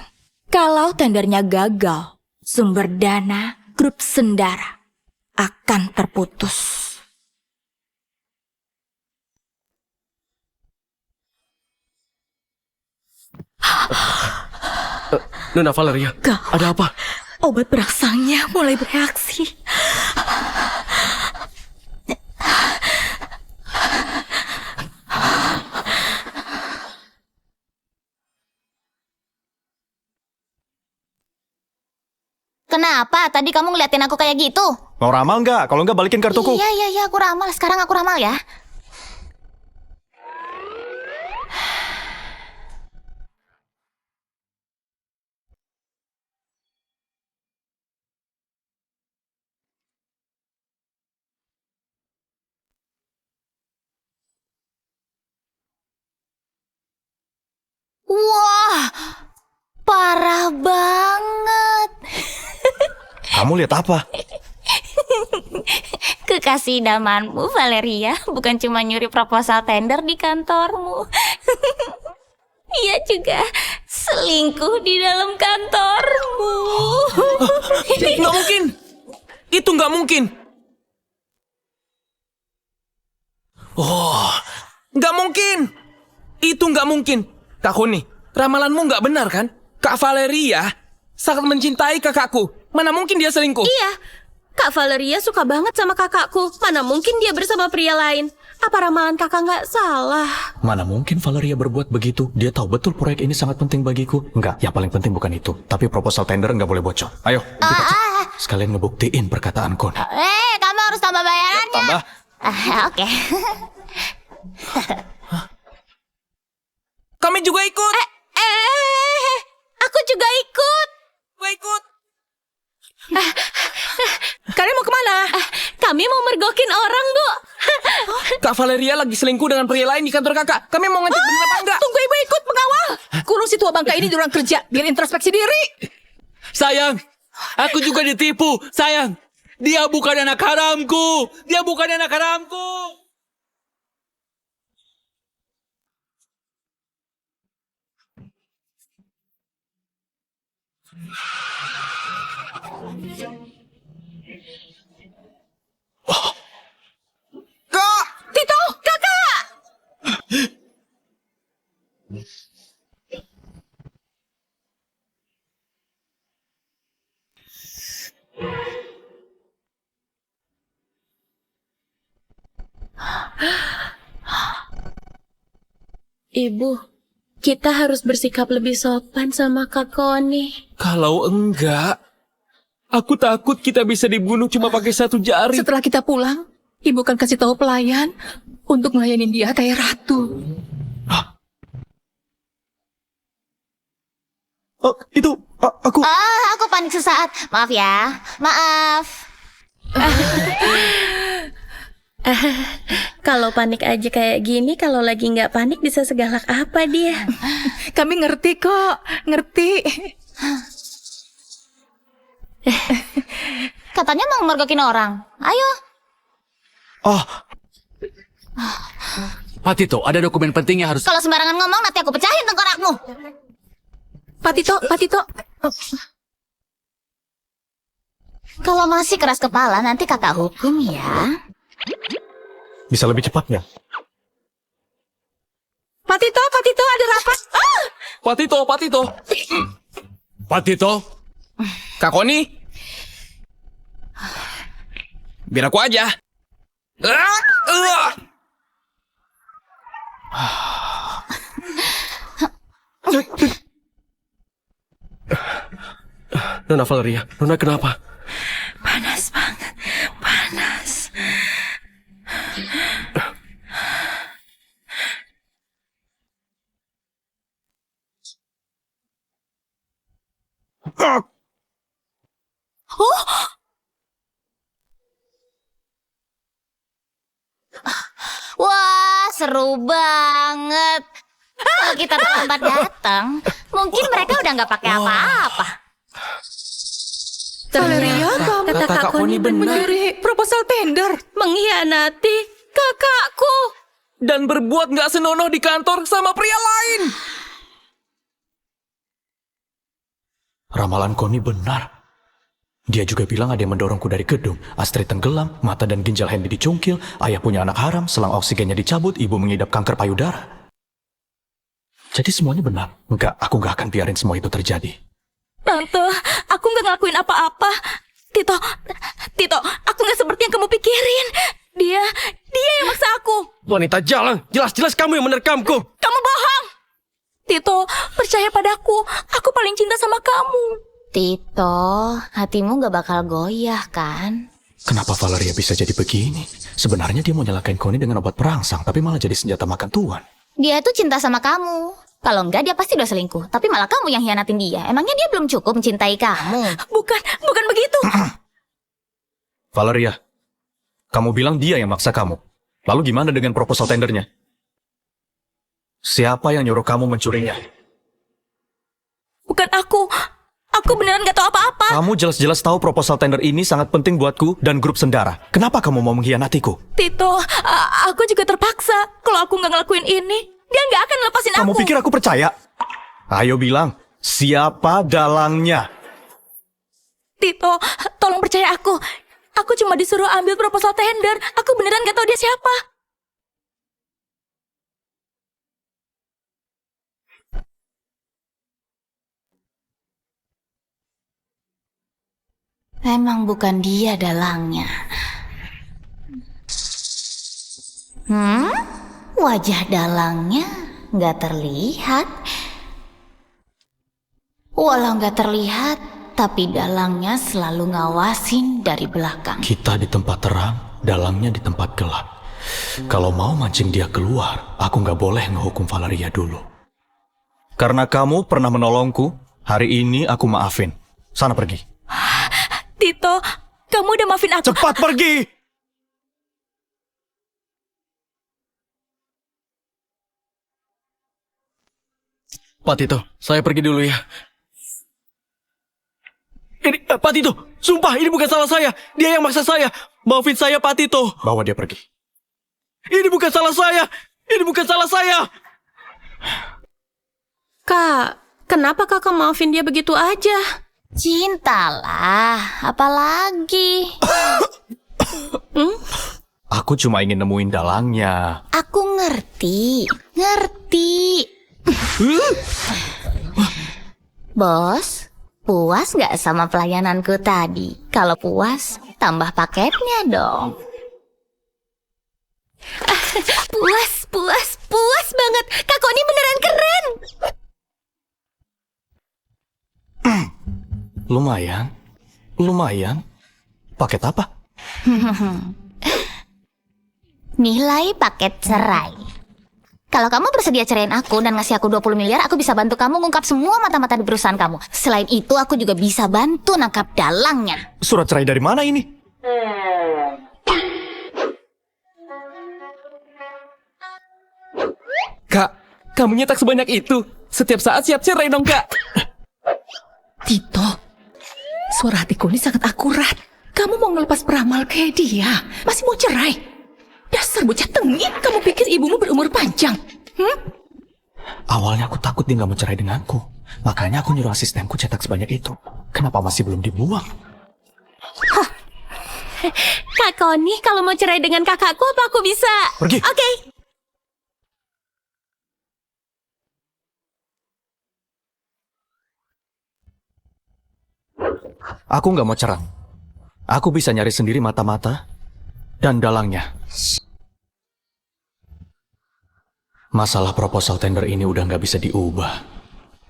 Kalau tendernya gagal, sumber dana grup Sendara akan terputus. Nona Valeria, ada apa? Obat perangsangnya mulai bereaksi. Kenapa tadi kamu ngeliatin aku kayak gitu? Mau ramal nggak? Kalau nggak balikin kartuku. Iya, aku ramal. Sekarang aku ramal ya. Wah, parah banget. Kamu lihat apa? Kekasih idamanmu, Valeria, bukan cuma nyuri proposal tender di kantormu. Ia juga selingkuh di dalam kantormu. Nggak mungkin. Itu nggak mungkin. Oh, nggak mungkin. Itu nggak mungkin. Kak Koni, ramalanmu nggak benar kan? Kak Valeria sangat mencintai kakakku. Mana mungkin dia selingkuh? Iya, Kak Valeria suka banget sama kakakku. Mana mungkin dia bersama pria lain? Apa ramalan kakak nggak salah? Mana mungkin Valeria berbuat begitu? Dia tahu betul proyek ini sangat penting bagiku. Enggak, yang paling penting bukan itu. Tapi proposal tender nggak boleh bocor. Ayo, kita cek. Sekalian ngebuktiin perkataanku. Kamu harus tambah bayarannya. Tambah. Oke. Kami juga ikut. Aku juga ikut. Gue ikut. Kalian mau kemana? Kami mau mergokin orang, Bu. Kak Valeria lagi selingkuh dengan pria lain di kantor kakak. Kami mau ngecek bener apa enggak? Tunggu ibu ikut mengawal. Kurung si tua bangka ini di ruang kerja. Biar introspeksi diri. Sayang, aku juga ditipu. Sayang, dia bukan anak haramku. Dia bukan anak haramku. Kak! Tito, kakak! Ibu, kita harus bersikap lebih sopan sama Kak Koni. Kalau enggak, aku takut kita bisa dibunuh cuma pakai satu jari. Setelah kita pulang, Ibu kan kasih tahu pelayan untuk melayani dia kayak ratu. Aku... Aku panik sesaat. Maaf ya. Maaf. Kalau panik aja kayak gini, kalau lagi nggak panik bisa segalak apa dia? Kami ngerti kok, ngerti. Katanya mau mergokin orang. Ayo. Pak Tito, ada dokumen penting yang harus... Kalau sembarangan ngomong nanti aku pecahin tengkorakmu. Pak Tito. Kalau masih keras kepala nanti kakak hukum ya. Bisa lebih cepat nggak? Pak Tito ada rapat. Pak Tito. Kak Koni. Biar aku aja. Nona Valeria, Nona kenapa? Panas banget, panas. Wah, seru banget. Kalau kita terlambat datang, mungkin mereka udah nggak pakai apa-apa. Valeria, Kata Kak Koni benar. mencuri proposal tender. Mengkhianati kakakku. Dan berbuat nggak senonoh di kantor sama pria lain. Ramalan Koni benar. Dia juga bilang ada yang mendorongku dari gedung. Astrid tenggelam, mata dan ginjal Hendy dicungkil, ayah punya anak haram, selang oksigennya dicabut, ibu mengidap kanker payudara. Jadi semuanya benar. Enggak, aku nggak akan biarin semua itu terjadi. Tante, aku nggak ngelakuin apa-apa. Tito, aku nggak seperti yang kamu pikirin. Dia yang maksa aku. Wanita jalan, jelas-jelas kamu yang menerkamku. Kamu bohong. Tito, percaya padaku. Aku paling cinta sama kamu. Tito, hatimu gak bakal goyah kan? Kenapa Valeria bisa jadi begini? Sebenarnya dia mau nyalakain Koni dengan obat perangsang, tapi malah jadi senjata makan tuan. Dia tuh cinta sama kamu. Kalau enggak dia pasti udah selingkuh. Tapi malah kamu yang hianatin dia. Emangnya dia belum cukup mencintai kamu? Bukan begitu. Valeria, kamu bilang dia yang maksa kamu. Lalu gimana dengan proposal tendernya? Siapa yang nyuruh kamu mencurinya? Bukan aku. Aku beneran gak tahu apa-apa. Kamu jelas-jelas tahu proposal tender ini sangat penting buatku dan grup Sendara. Kenapa kamu mau mengkhianatiku? Tito, aku juga terpaksa. Kalau aku gak ngelakuin ini, dia gak akan lepasin aku. Kamu pikir aku percaya? Ayo bilang, siapa dalangnya? Tito, tolong percaya aku. Aku cuma disuruh ambil proposal tender. Aku beneran gak tahu dia siapa. Memang bukan dia dalangnya. Wajah dalangnya nggak terlihat. Walau nggak terlihat, tapi dalangnya selalu ngawasin dari belakang. Kita di tempat terang, dalangnya di tempat gelap. Kalau mau mancing dia keluar, aku nggak boleh ngehukum Valeria dulu. Karena kamu pernah menolongku, hari ini aku maafin. Sana pergi. Tito, kamu udah maafin aku. Cepat pergi! Pak Tito, saya pergi dulu ya. Ini, Pak Tito, sumpah ini bukan salah saya. Dia yang maksa saya. Maafin saya, Pak Tito. Bawa dia pergi. Ini bukan salah saya. Ini bukan salah saya. Kak, kenapa kakak maafin dia begitu aja? Cintalah, apalagi. Aku cuma ingin nemuin dalangnya. Aku ngerti. Bos, puas nggak sama pelayananku tadi? Kalau puas, tambah paketnya dong. Puas banget. Kak Koni beneran keren. Lumayan. Paket apa? Nilai paket cerai. Kalau kamu bersedia ceraiin aku dan ngasih aku 20 miliar, aku bisa bantu kamu ngungkap semua mata-mata di perusahaan kamu. Selain itu, aku juga bisa bantu nangkap dalangnya. Surat cerai dari mana ini? Kak, kamu nyetak sebanyak itu. Setiap saat siap cerai dong, Kak. Tito, suara hatiku ini sangat akurat. Kamu mau ngelepas peramal kayak dia, masih mau cerai. Dasar bocah tengil, kamu pikir ibumu berumur panjang? Awalnya aku takut dia nggak mau cerai denganku. Makanya aku nyuruh asistenku cetak sebanyak itu. Kenapa masih belum dibuang? Kak Koni, kalau mau cerai dengan kakakku, apa aku bisa? Pergi. Oke. Aku nggak mau cerai. Aku bisa nyari sendiri mata-mata dan dalangnya. Masalah proposal tender ini udah nggak bisa diubah.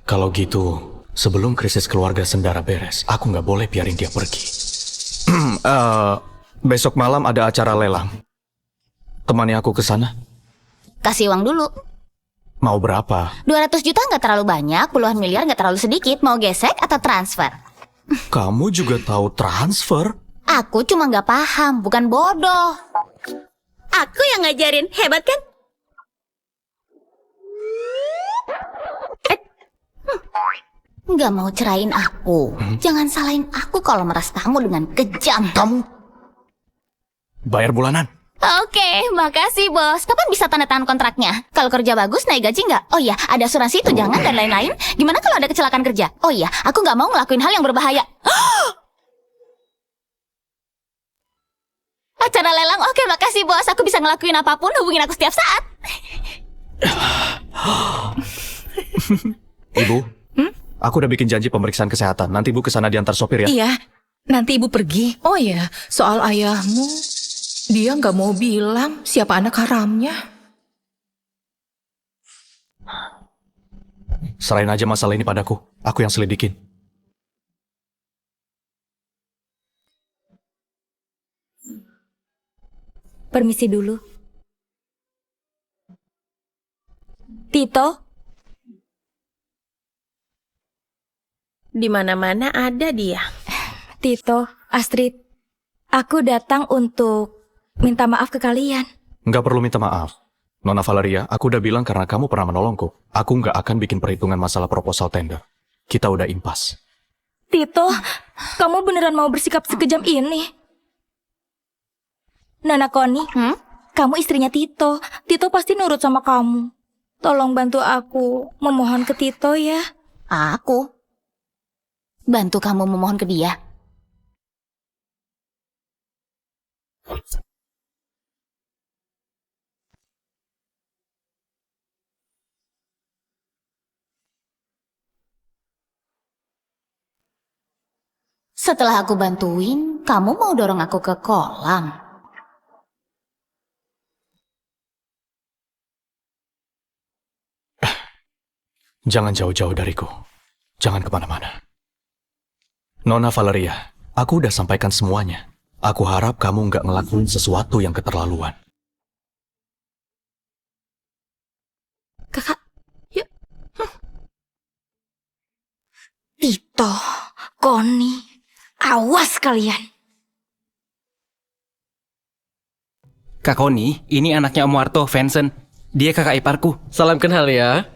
Kalau gitu, sebelum krisis keluarga Sendara beres, aku nggak boleh biarin dia pergi. Besok malam ada acara lelang. Temani aku ke sana. Kasih uang dulu. Mau berapa? 200 juta nggak terlalu banyak, puluhan miliar nggak terlalu sedikit. Mau gesek atau transfer? Kamu juga tahu transfer? Aku cuma nggak paham, bukan bodoh. Aku yang ngajarin, hebat kan? Nggak mau cerain aku. Jangan salahin aku kalau meras kamu dengan kejam. Kamu bayar bulanan. Oke, makasih bos. Kapan bisa tanda tangan kontraknya? Kalau kerja bagus, naik gaji nggak? Oh iya, ada asuransi tunjangan dan lain-lain. Gimana kalau ada kecelakaan kerja? Oh iya, aku nggak mau ngelakuin hal yang berbahaya. Acara lelang, oke makasih bos. Aku bisa ngelakuin apapun, hubungin aku setiap saat. Ibu, aku udah bikin janji pemeriksaan kesehatan. Nanti ibu kesana diantar sopir ya. Iya, nanti ibu pergi. Oh ya, soal ayahmu, dia nggak mau bilang siapa anak haramnya. Serahin aja masalah ini padaku. Aku yang selidikin. Permisi dulu. Tito, Di mana-mana ada dia. Tito, Astrid, aku datang untuk minta maaf ke kalian. Nggak perlu minta maaf. Nona Valeria, aku udah bilang karena kamu pernah menolongku. Aku nggak akan bikin perhitungan masalah proposal tender. Kita udah impas. Tito, kamu beneran mau bersikap sekejam ini? Nona Koni, kamu istrinya Tito. Tito pasti nurut sama kamu. Tolong bantu aku memohon ke Tito ya. Aku? Bantu kamu memohon ke dia? Setelah aku bantuin, kamu mau dorong aku ke kolam? Jangan jauh-jauh dariku. Jangan kemana-mana. Nona Valeria, aku udah sampaikan semuanya. Aku harap kamu nggak ngelakuin sesuatu yang keterlaluan. Kakak, yuk. Tito, Koni, awas kalian. Kak Koni, ini anaknya Om Warto, Vincent. Dia kakak iparku. Salam kenal ya.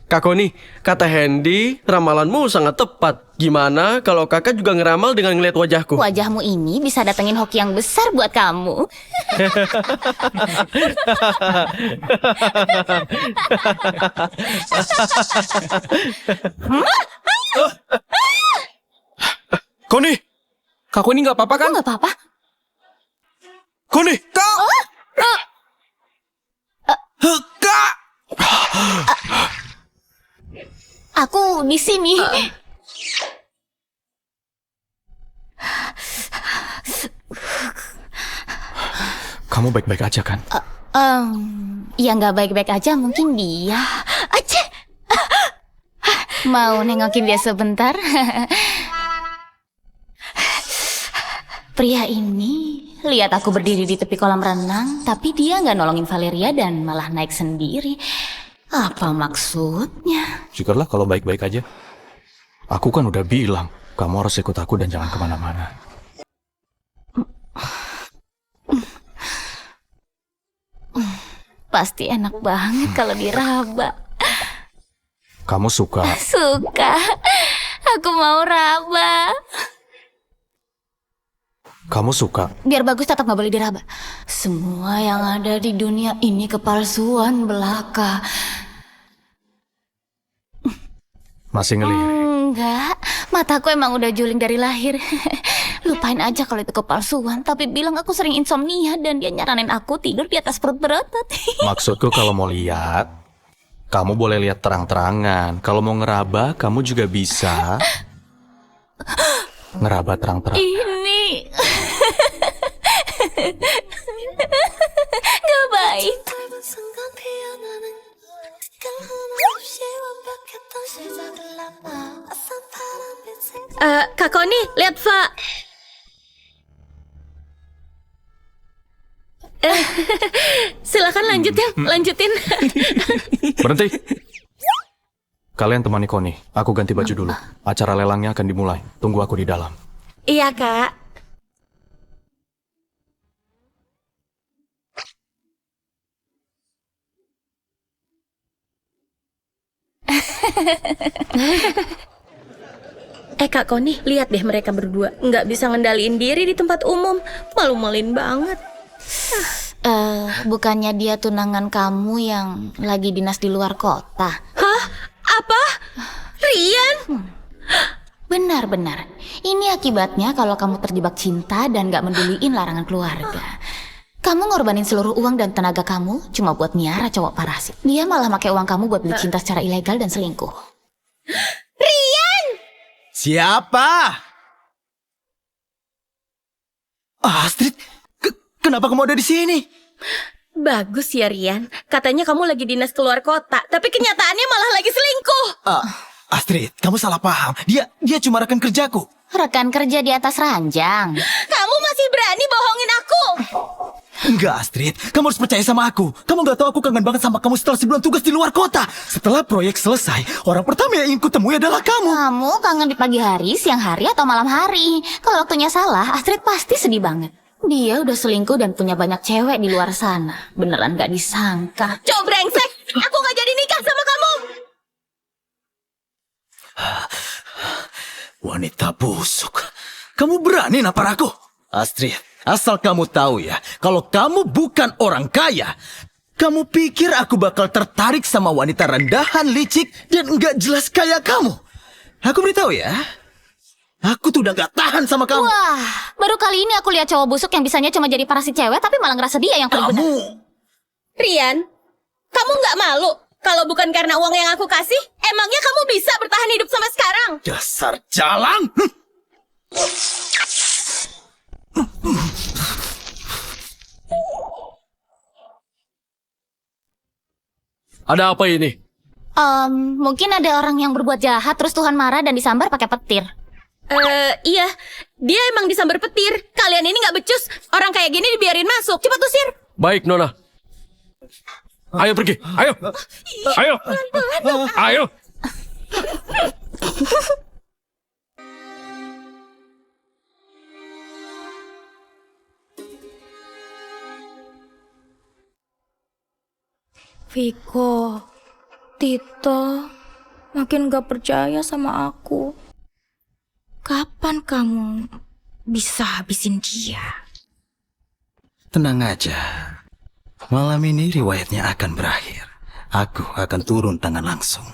Kak Koni, kata Hendy, ramalanmu sangat tepat. Gimana kalau kakak juga ngeramal dengan ngeliat wajahku? Wajahmu ini bisa datengin hoki yang besar buat kamu. Koni! Kak Koni nggak apa-apa kan? Nggak apa-apa. Koni! Kak! Kak! Aku di sini. Kamu baik-baik aja kan? Ya nggak baik-baik aja, mungkin dia. Aceh. Mau nengokin dia sebentar? Pria ini Lihat aku berdiri di tepi kolam renang, tapi dia nggak nolongin Valeria dan malah naik sendiri. Apa maksudnya? Syukurlah kalau baik-baik aja. Aku kan udah bilang, kamu harus ikut aku dan jangan kemana-mana. Pasti enak banget kalau diraba. Kamu suka? Suka. Aku mau raba. Kamu suka? Biar bagus tetap nggak boleh diraba. Semua yang ada di dunia ini kepalsuan belaka. Masih ngelirik? Enggak, mataku emang udah juling dari lahir. Lupain aja kalau itu kepalsuan. Tapi bilang aku sering insomnia dan dia nyaranin aku tidur di atas perut berotot. Maksudku kalau mau lihat, kamu boleh lihat terang-terangan. Kalau mau ngeraba, kamu juga bisa ngeraba terang-terangan. Ini gak baik. Kak Koni, lihat Fa. Silakan lanjut ya, lanjutin. Berhenti. Kalian temani Koni. Aku ganti baju dulu. Acara lelangnya akan dimulai. Tunggu aku di dalam. Iya, Kak. Kak Koni, lihat deh mereka berdua. Nggak bisa ngendaliin diri di tempat umum. Malu-maluin banget. Bukannya dia tunangan kamu yang lagi dinas di luar kota? Hah? Apa? Rian? Benar-benar. Ini akibatnya kalau kamu terjebak cinta dan gak menduliin larangan keluarga. Kamu ngorbanin seluruh uang dan tenaga kamu cuma buat miara cowok parasit. Dia malah pakai uang kamu buat beli cinta secara ilegal dan selingkuh. Rian! Siapa? Astrid, kenapa kamu ada di sini? Bagus ya Rian. Katanya kamu lagi dinas keluar kota, tapi kenyataannya malah lagi selingkuh. Astrid, kamu salah paham. Dia cuma rekan kerjaku. Rekan kerja di atas ranjang. Kamu masih berani bohongin aku? Enggak, Astrid. Kamu harus percaya sama aku. Kamu gak tahu aku kangen banget sama kamu setelah sebulan tugas di luar kota. Setelah proyek selesai, orang pertama yang ingin kutemui adalah kamu. Kamu kangen di pagi hari, siang hari, atau malam hari. Kalau waktunya salah, Astrid pasti sedih banget. Dia udah selingkuh dan punya banyak cewek di luar sana. Beneran gak disangka. Cowok brengsek, aku gak jadi nikah sama kamu. Wanita busuk. Kamu berani nampar aku? Astrid, asal kamu tahu ya, kalau kamu bukan orang kaya, kamu pikir aku bakal tertarik sama wanita rendahan, licik, dan nggak jelas kayak kamu? Aku beritahu ya, aku tuh udah gak tahan sama kamu. Wah, baru kali ini aku lihat cowok busuk yang bisanya cuma jadi parasit cewek, tapi malah ngerasa dia yang paling benar. Rian, kamu gak malu? Kalau bukan karena uang yang aku kasih, emangnya kamu bisa bertahan hidup sampai sekarang? Dasar jalang! Ada apa ini? Mungkin ada orang yang berbuat jahat, terus Tuhan marah dan disambar pakai petir. Iya, dia emang disambar petir. Kalian ini gak becus. Orang kayak gini dibiarin masuk. Cepat usir. Baik, Nona. Ayo pergi, ayo. Ayo. Ayo. Viko, Tito, makin gak percaya sama aku. Kapan kamu bisa habisin dia? Tenang aja. Malam ini riwayatnya akan berakhir. Aku akan turun tangan langsung.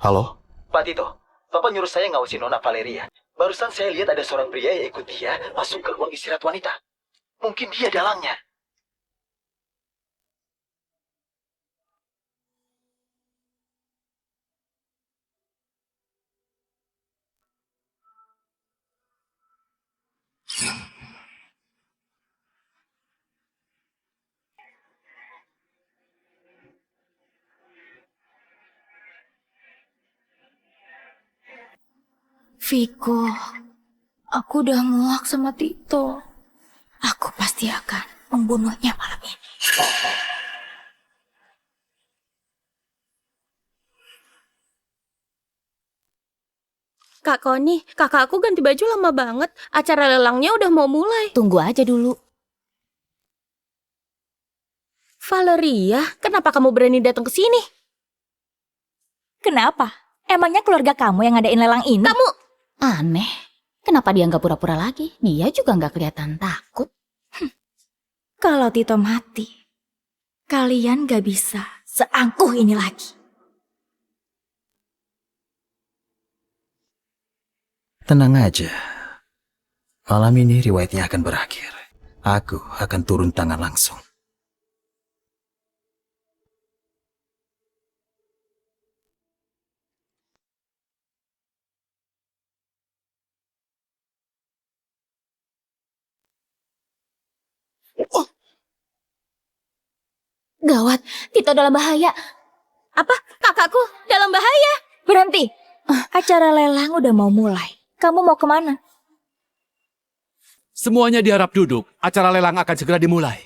Halo? Pak Tito, Bapak nyuruh saya ngawasin Nona Valeria. Barusan saya lihat ada seorang pria yang ikut dia masuk ke ruang istirahat wanita. Mungkin dia dalangnya. Viko, aku udah muak sama Tito. Aku pasti akan membunuhnya malam ini. Kak Koni, kakakku ganti baju lama banget. Acara lelangnya udah mau mulai. Tunggu aja dulu. Valeria, kenapa kamu berani datang ke sini? Kenapa? Emangnya keluarga kamu yang ngadain lelang ini? Kamu Aneh. Kenapa dia nggak pura-pura lagi? Dia juga nggak kelihatan takut. Kalau Tito mati, kalian gak bisa seangkuh ini lagi. Tenang aja. Malam ini riwayatnya akan berakhir. Aku akan turun tangan langsung. Gawat, Tito dalam bahaya. apa? Kakakku dalam bahaya. Berhenti. Acara lelang udah mau mulai. Kamu mau kemana? Semuanya diharap duduk. Acara lelang akan segera dimulai.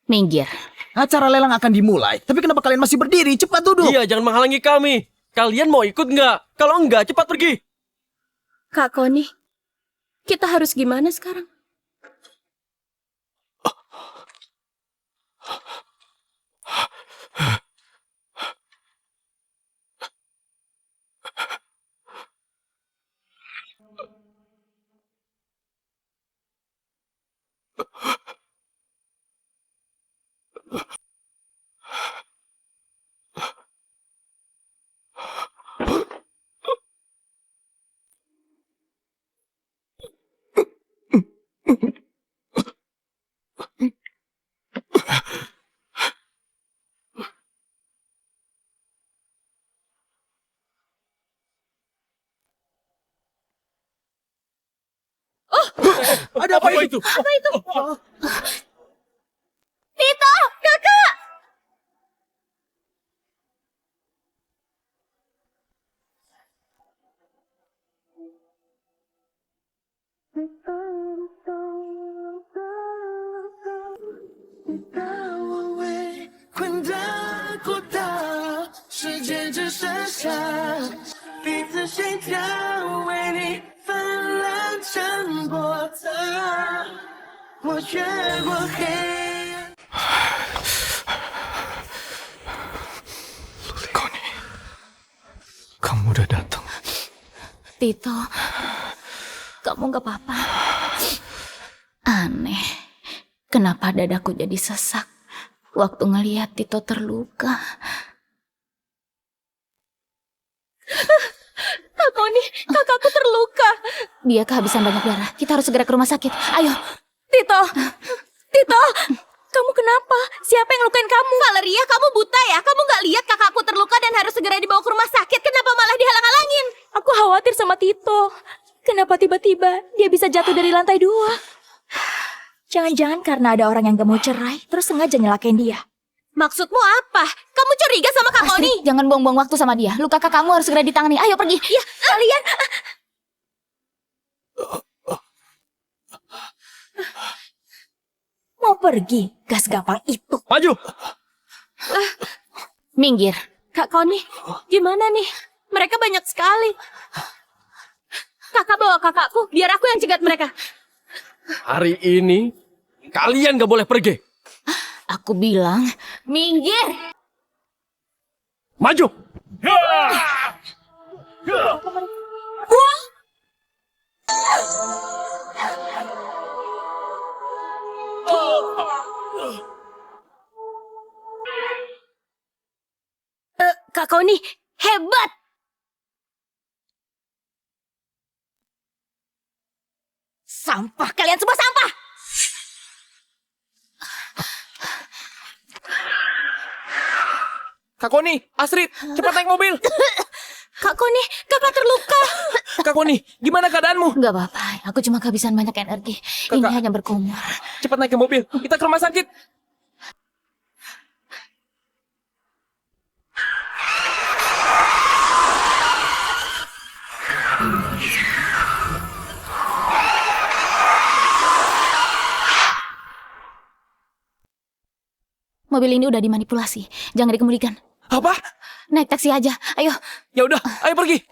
Minggir. Acara lelang akan dimulai. Tapi kenapa kalian masih berdiri? Cepat duduk. Iya, jangan menghalangi kami. Kalian mau ikut nggak? Kalau enggak, cepat pergi. Kak Koni, kita harus gimana sekarang? Ada apa itu? Apa itu? Tito, kakak! Koni, kamu udah datang. Tito, kamu gak apa-apa. Aneh, kenapa dadaku jadi sesak waktu ngeliat Tito terluka. Kak Koni, kakakku terluka. Dia kehabisan banyak darah. Kita harus segera ke rumah sakit. Ayo. Tito! Tito! Kamu kenapa? Siapa yang lukain kamu? Valeria, kamu buta ya? Kamu gak lihat kakakku terluka dan harus segera dibawa ke rumah sakit? Kenapa malah dihalang-halangin? Aku khawatir sama Tito. Kenapa tiba-tiba dia bisa jatuh dari lantai 2? Jangan-jangan karena ada orang yang gak mau cerai, terus sengaja nyelakain dia. Maksudmu apa? Kamu curiga sama Kak Koni? Astrid, jangan buang-buang waktu sama dia. Luka kakakmu harus segera ditangani. Ayo pergi. Ya, kalian... Mau pergi? Gas gampang itu. Maju. Minggir. Kak Koni, gimana nih? Mereka banyak sekali. Kakak bawa kakakku, biar aku yang cegat mereka. Hari ini, kalian gak boleh pergi. Aku bilang, minggir. Maju. Kak Koni, hebat! Sampah, kalian semua sampah! Kak Koni, Astrid, cepat naik mobil. Kak Koni, kakak terluka. Kak Koni, gimana keadaanmu? Gak apa-apa, aku cuma kehabisan banyak energi. Ini hanya berkumur. Cepat naik ke mobil, kita ke rumah sakit. mobil ini udah dimanipulasi. Jangan dikemudikan. Apa? Naik taksi aja, ayo. Ya udah, ayo pergi.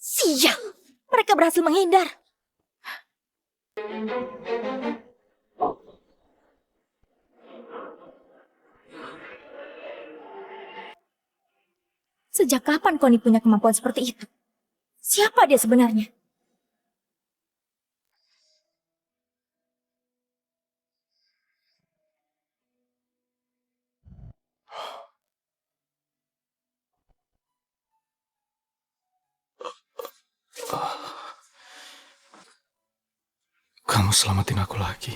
Sial, mereka berhasil menghindar. Sejak kapan Connie punya kemampuan seperti itu? Siapa dia sebenarnya? Kamu selamatin aku lagi.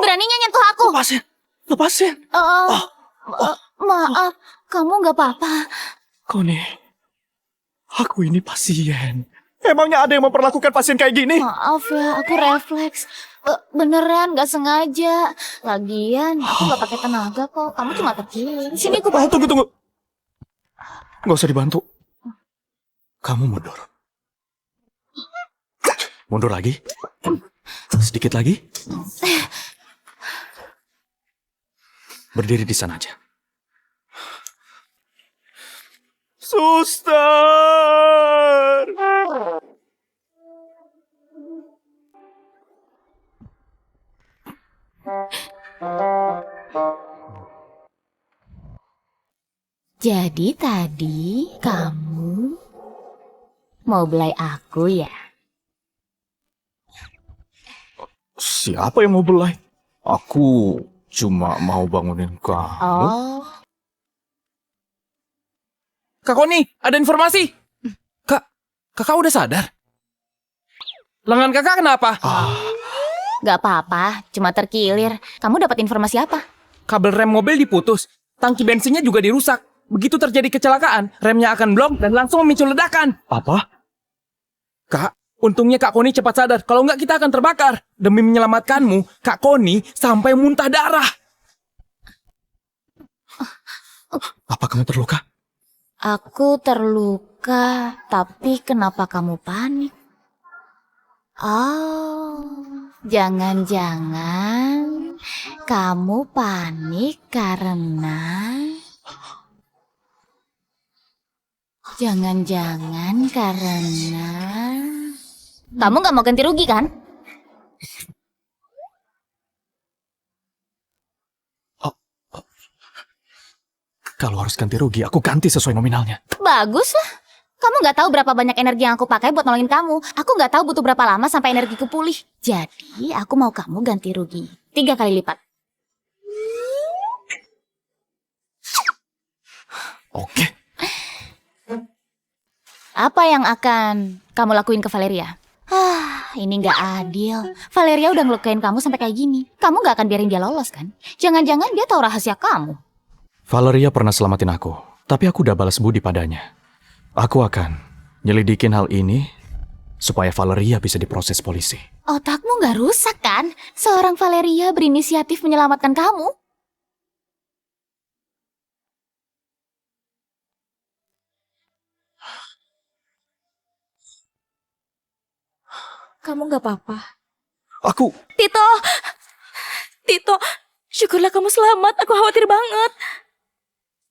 Beraninya nyentuh aku. Lepasin. Maaf, kamu nggak apa-apa. Connie, aku ini pasien. Emangnya ada yang memperlakukan pasien kayak gini? Maaf ya, aku refleks. Beneran, nggak sengaja. Lagian, aku nggak pakai tenaga kok. Kamu cuma terkilir. Sini aku bantu. Tunggu. Nggak usah dibantu. Kamu mundur. Mundur lagi. Sedikit lagi. Berdiri di sana aja. Suster! Jadi tadi kamu mau belai aku ya? Siapa yang mau belai? Aku cuma mau bangunin kamu. Oh, Kak Connie, ada informasi. Kakak udah sadar? Lengan kakak kenapa? nggak apa-apa, cuma terkilir. Kamu dapat informasi apa? Kabel rem mobil diputus. Tangki bensinnya juga dirusak. Begitu terjadi kecelakaan, remnya akan blong dan langsung memicu ledakan. Apa? Kak, untungnya Kak Connie cepat sadar. Kalau nggak kita akan terbakar. Demi menyelamatkanmu, Kak Connie sampai muntah darah. Apa kamu terluka? Aku terluka, tapi kenapa kamu panik? Oh, jangan-jangan kamu panik karena... Jangan-jangan karena... Kamu nggak mau ganti rugi kan? Kalau harus ganti rugi, aku ganti sesuai nominalnya. Bagus lah. Kamu nggak tahu berapa banyak energi yang aku pakai buat nolongin kamu. Aku nggak tahu butuh berapa lama sampai energiku pulih. Jadi, aku mau kamu ganti rugi 3 kali lipat. Oke. Apa yang akan kamu lakuin ke Valeria? Ini nggak adil. Valeria udah ngelukain kamu sampai kayak gini. Kamu nggak akan biarin dia lolos kan? Jangan-jangan dia tahu rahasia kamu. Valeria pernah selamatin aku, tapi aku udah balas budi padanya. Aku akan nyelidikin hal ini supaya Valeria bisa diproses polisi. Otakmu nggak rusak kan? Seorang Valeria berinisiatif menyelamatkan kamu. Kamu nggak apa-apa. Aku... Tito, syukurlah kamu selamat. Aku khawatir banget.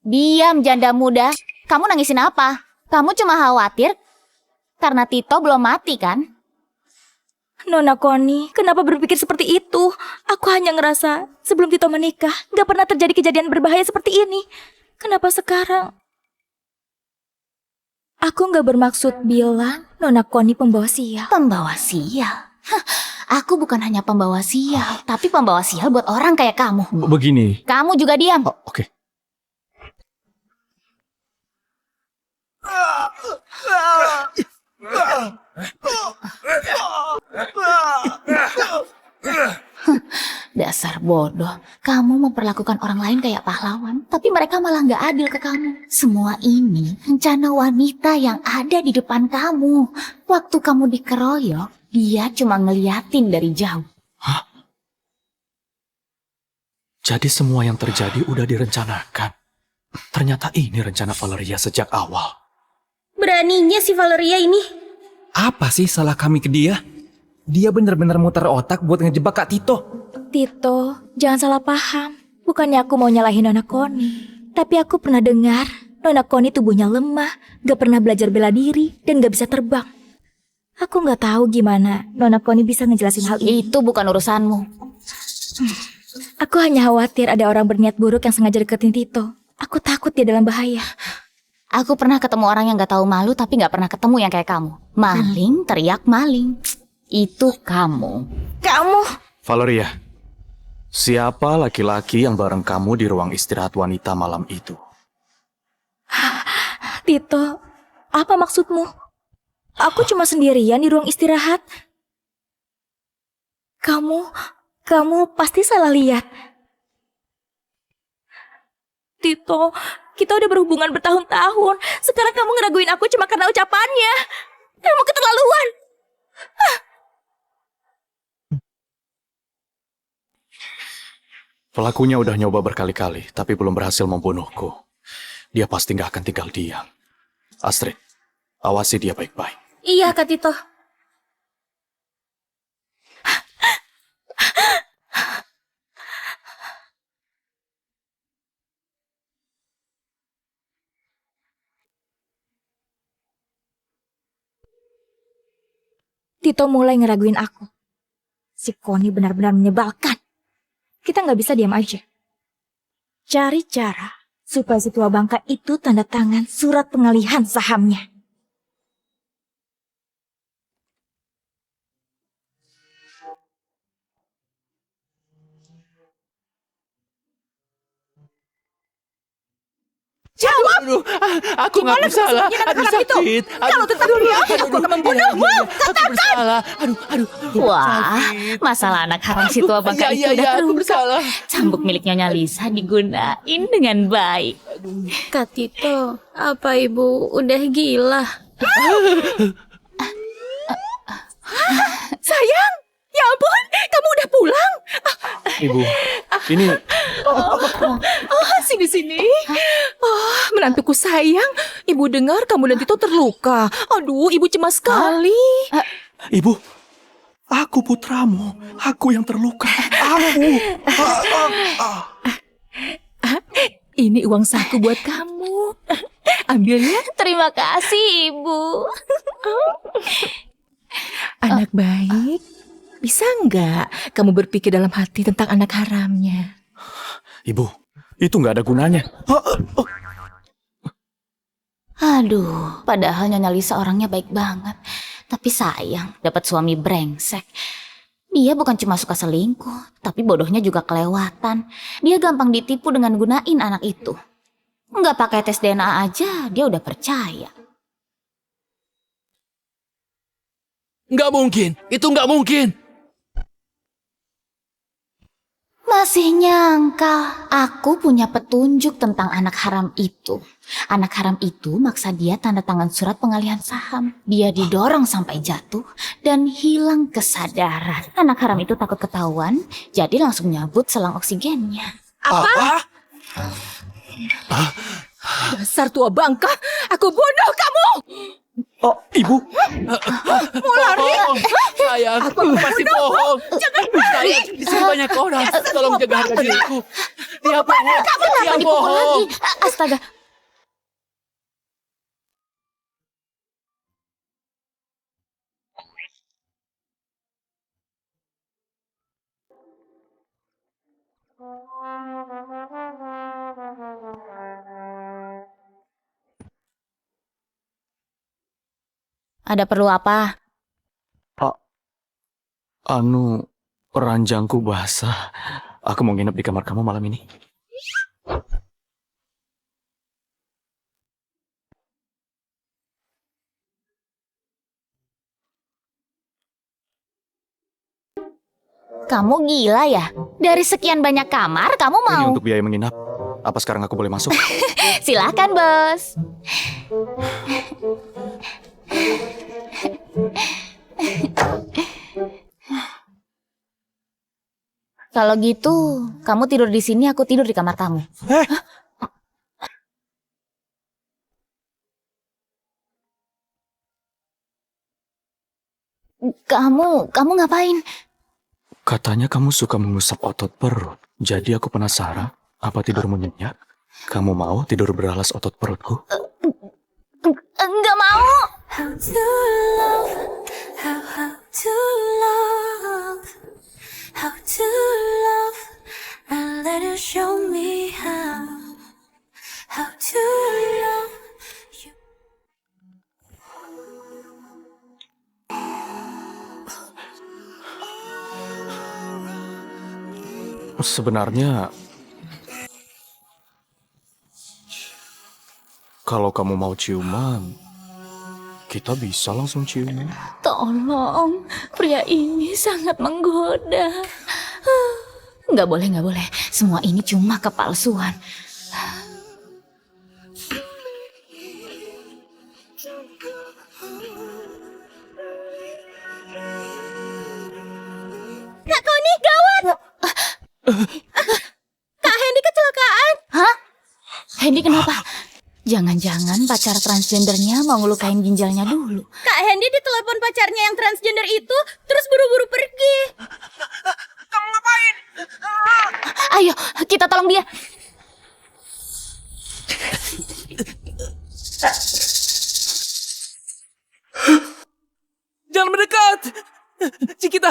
Diam, janda muda. Kamu nangisin apa? Kamu cuma khawatir karena Tito belum mati kan? Nona Connie, kenapa berpikir seperti itu? Aku hanya ngerasa sebelum Tito menikah, gak pernah terjadi kejadian berbahaya seperti ini. Kenapa sekarang? Aku gak bermaksud bilang Nona Connie pembawa sial. Pembawa sial? Hah, aku bukan hanya pembawa sial, tapi pembawa sial buat orang kayak kamu. Begini. Kamu juga diam. Oke. Dasar bodoh. Kamu memperlakukan orang lain kayak pahlawan, tapi mereka malah nggak adil ke kamu. Semua ini rencana wanita yang ada di depan kamu. Waktu kamu dikeroyok, dia cuma ngeliatin dari jauh. Hah? Jadi semua yang terjadi udah direncanakan. Ternyata ini rencana Valeria sejak awal. Beraninya si Valeria ini. Apa sih salah kami ke dia? Dia benar-benar muter otak buat ngejebak Kak Tito. Tito, jangan salah paham. Bukannya aku mau nyalahin Nona Koni. Tapi aku pernah dengar, Nona Koni tubuhnya lemah, gak pernah belajar bela diri, dan gak bisa terbang. Aku gak tahu gimana Nona Koni bisa ngejelasin hal ini. Itu bukan urusanmu. Aku hanya khawatir ada orang berniat buruk yang sengaja deketin Tito. Aku takut dia dalam bahaya. Aku pernah ketemu orang yang gak tahu malu tapi gak pernah ketemu yang kayak kamu. Maling, teriak maling. Itu kamu. Kamu? Valeria, siapa laki-laki yang bareng kamu di ruang istirahat wanita malam itu? Tito, apa maksudmu? Aku cuma sendirian di ruang istirahat. Kamu pasti salah lihat. Tito, kita udah berhubungan bertahun-tahun. Sekarang kamu ngeraguin aku cuma karena ucapannya. Kamu keterlaluan. Pelakunya udah nyoba berkali-kali, tapi belum berhasil membunuhku. Dia pasti nggak akan tinggal diam. Astrid, awasi dia baik-baik. Iya, Kak Tito. Tito mulai ngeraguin aku. Si Koni benar-benar menyebalkan. Kita nggak bisa diam aja. Cari cara supaya si tua bangka itu tanda tangan surat pengalihan sahamnya. Jawab! Aduh, aku nggak bersalah. Aduh, sakit. Kalau tetap diam, aku akan membunuhmu. Katakan! Aduh. Wah, masalah anak haram si tua bangka itu udah terungkap. Cambuk milik Nyonya Lisa digunain dengan baik. Kak Tito, apa ibu udah gila? Sayang, ya ampun, kamu udah pulang? Ibu, ini... Sini. Menantuku sayang, ibu dengar kamu dan Tito terluka. Aduh, ibu cemas sekali. Ibu, aku putramu. Aku yang terluka. Ini uang saku buat kamu. Ambil ya. Terima kasih, Ibu. Anak baik, bisa nggak kamu berpikir dalam hati tentang anak haramnya? Ibu, itu nggak ada gunanya. Aduh, padahal Nyonya Lisa orangnya baik banget. Tapi sayang, dapat suami brengsek. Dia bukan cuma suka selingkuh, tapi bodohnya juga kelewatan. Dia gampang ditipu dengan gunain anak itu. Nggak pakai tes DNA aja, dia udah percaya. Nggak mungkin, itu nggak mungkin. Masih nyangka, aku punya petunjuk tentang anak haram itu. Anak haram itu maksa dia tanda tangan surat pengalihan saham. Dia didorong sampai jatuh dan hilang kesadaran. Anak haram itu takut ketahuan, jadi langsung nyabut selang oksigennya. Apa? Dasar tua bangka, aku bunuh kamu! Oh, Ibu. Mau lari? Sayang, aku pasti bohong. Sayang, di sini banyak orang. Tolong jaga harga diriku. Dia bohong. Kenapa dipukul lagi? Astaga. Ada perlu apa? Ranjangku basah. Aku mau nginep di kamar kamu malam ini. Kamu gila ya? Dari sekian banyak kamar, kamu Ini mau? untuk biaya menginap. Apa sekarang aku boleh masuk? Silahkan, bos. Kalau gitu, kamu tidur di sini, aku tidur di kamar kamu. Kamu ngapain? Katanya kamu suka mengusap otot perut. Jadi aku penasaran, apa tidurmu nyenyak? Kamu mau tidur beralas otot perutku? Enggak mau. How to love, how to love, how to love, and let it show me how to love you. Sebenarnya, kalau kamu mau ciuman, kita bisa langsung ciuman. Tolong, pria ini sangat menggoda. Nggak boleh. Semua ini cuma kepalsuan. Kak Koni, gawat! Kak Hendy kecelakaan. Hah? Hendy kenapa? Jangan-jangan pacar transgendernya mau ngelukain ginjalnya dulu. Kak Hendy ditelepon pacarnya yang transgender itu, terus buru-buru pergi. Kamu ngapain? Ayo, kita tolong dia. Jangan mendekat! Cikita,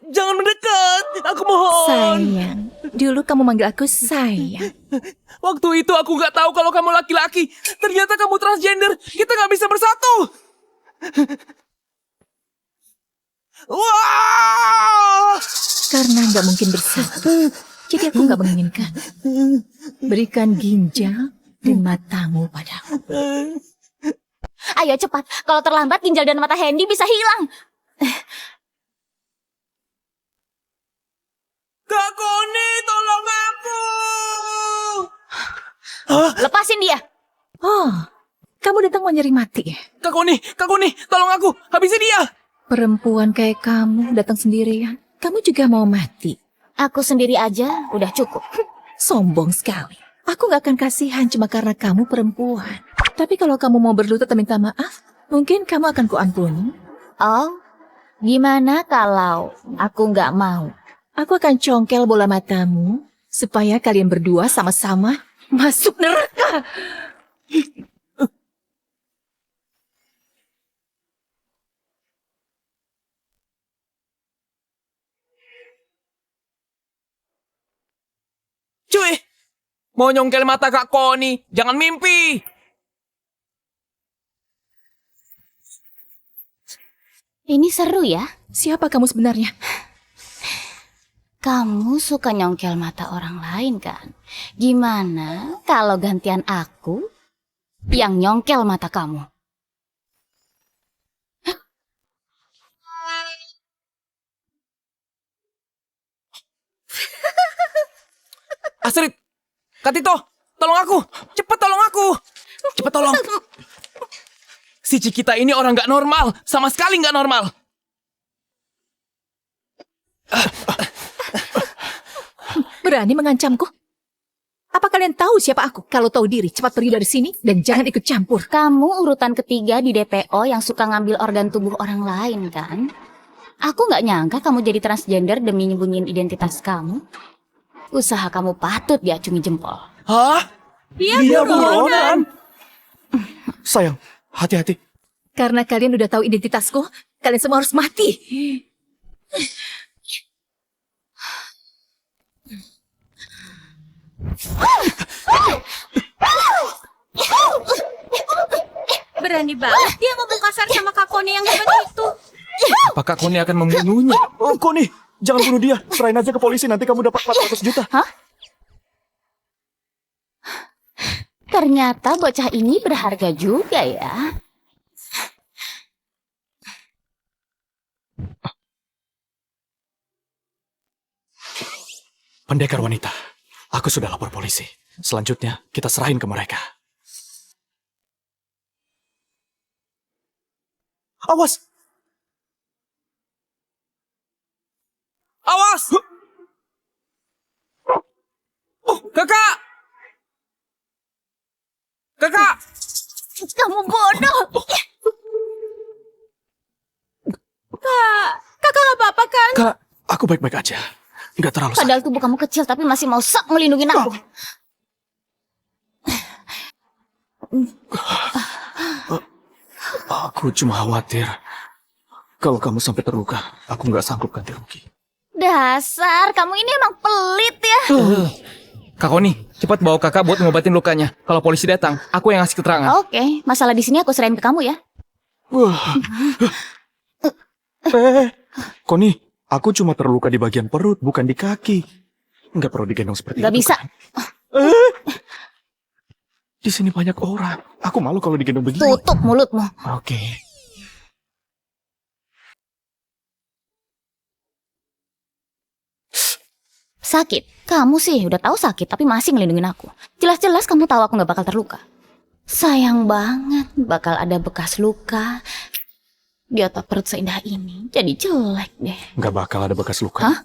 jangan mendekat! Aku mohon! Sayang, dulu kamu manggil aku sayang. Waktu itu aku nggak tahu kalau kamu laki-laki. Ternyata kamu transgender. Kita nggak bisa bersatu. Wah! Karena nggak mungkin bersatu, jadi aku nggak menginginkan. Berikan ginjal dan matamu padaku. Ayo cepat, kalau terlambat ginjal dan mata Hendy bisa hilang. Kak Koni, tolong aku! Lepasin dia. Oh, kamu datang mau nyari mati ya? Kak Koni, tolong aku! Habisi dia! Perempuan kayak kamu datang sendirian, kamu juga mau mati. Aku sendiri aja udah cukup. Sombong sekali. Aku gak akan kasihan cuma karena kamu perempuan. Tapi kalau kamu mau berlutut dan minta maaf, mungkin kamu akan kuampuni. Oh, gimana kalau aku nggak mau? Aku akan congkel bola matamu supaya kalian berdua sama-sama masuk neraka. Cuy! Mau nyongkel mata Kak Koni, jangan mimpi! Ini seru ya. Siapa kamu sebenarnya? Kamu suka nyongkel mata orang lain kan? Gimana kalau gantian aku yang nyongkel mata kamu? Astrid! Kak Tito! Tolong aku! Cepat tolong aku! Cepat tolong! Si Cikita ini orang nggak normal! Sama sekali nggak normal! Berani mengancamku? Apa kalian tahu siapa aku? Kalau tahu diri, cepat pergi dari sini dan jangan ikut campur. Kamu urutan ketiga di DPO yang suka ngambil organ tubuh orang lain kan? Aku nggak nyangka kamu jadi transgender demi nyembunyiin identitas kamu. Usaha kamu patut diacungi jempol. Hah? Dia buronan. Sayang, hati-hati. Karena kalian udah tahu identitasku, kalian semua harus mati. Berani banget dia ngomong kasar sama Kak Koni yang hebat itu. Apa Kak Koni akan membunuhnya? Oh, Koni, jangan bunuh dia. Serahin aja ke polisi, nanti kamu dapat 400 juta. Hah? Ternyata bocah ini berharga juga ya. Pendekar wanita, aku sudah lapor polisi. Selanjutnya, kita serahin ke mereka. Awas! Awas! Kakak! Kakak! Kamu bodoh. Kak, Aku baik-baik aja. Nggak terlalu sakit. Padahal tubuh kamu kecil tapi masih mau sok ngelindungin aku. Aku cuma khawatir. Kalau kamu sampai terluka, aku nggak sanggup ganti rugi. Dasar, kamu ini emang pelit ya. Kak Koni, cepat bawa kakak buat ngobatin lukanya. Kalau polisi datang, aku yang ngasih keterangan. Oke, masalah di sini aku serahin ke kamu ya. Koni, aku cuma terluka di bagian perut, bukan di kaki. Nggak perlu digendong seperti Gak itu. bisa. Kan? Di sini banyak orang. Aku malu kalau digendong begini. Tutup mulutmu. Oke. Sakit? Kamu sih udah tahu sakit tapi masih ngelindungin aku. Jelas-jelas kamu tahu aku nggak bakal terluka. Sayang banget bakal ada bekas luka di otot perut seindah ini. Jadi jelek deh. Nggak bakal ada bekas luka. Hah?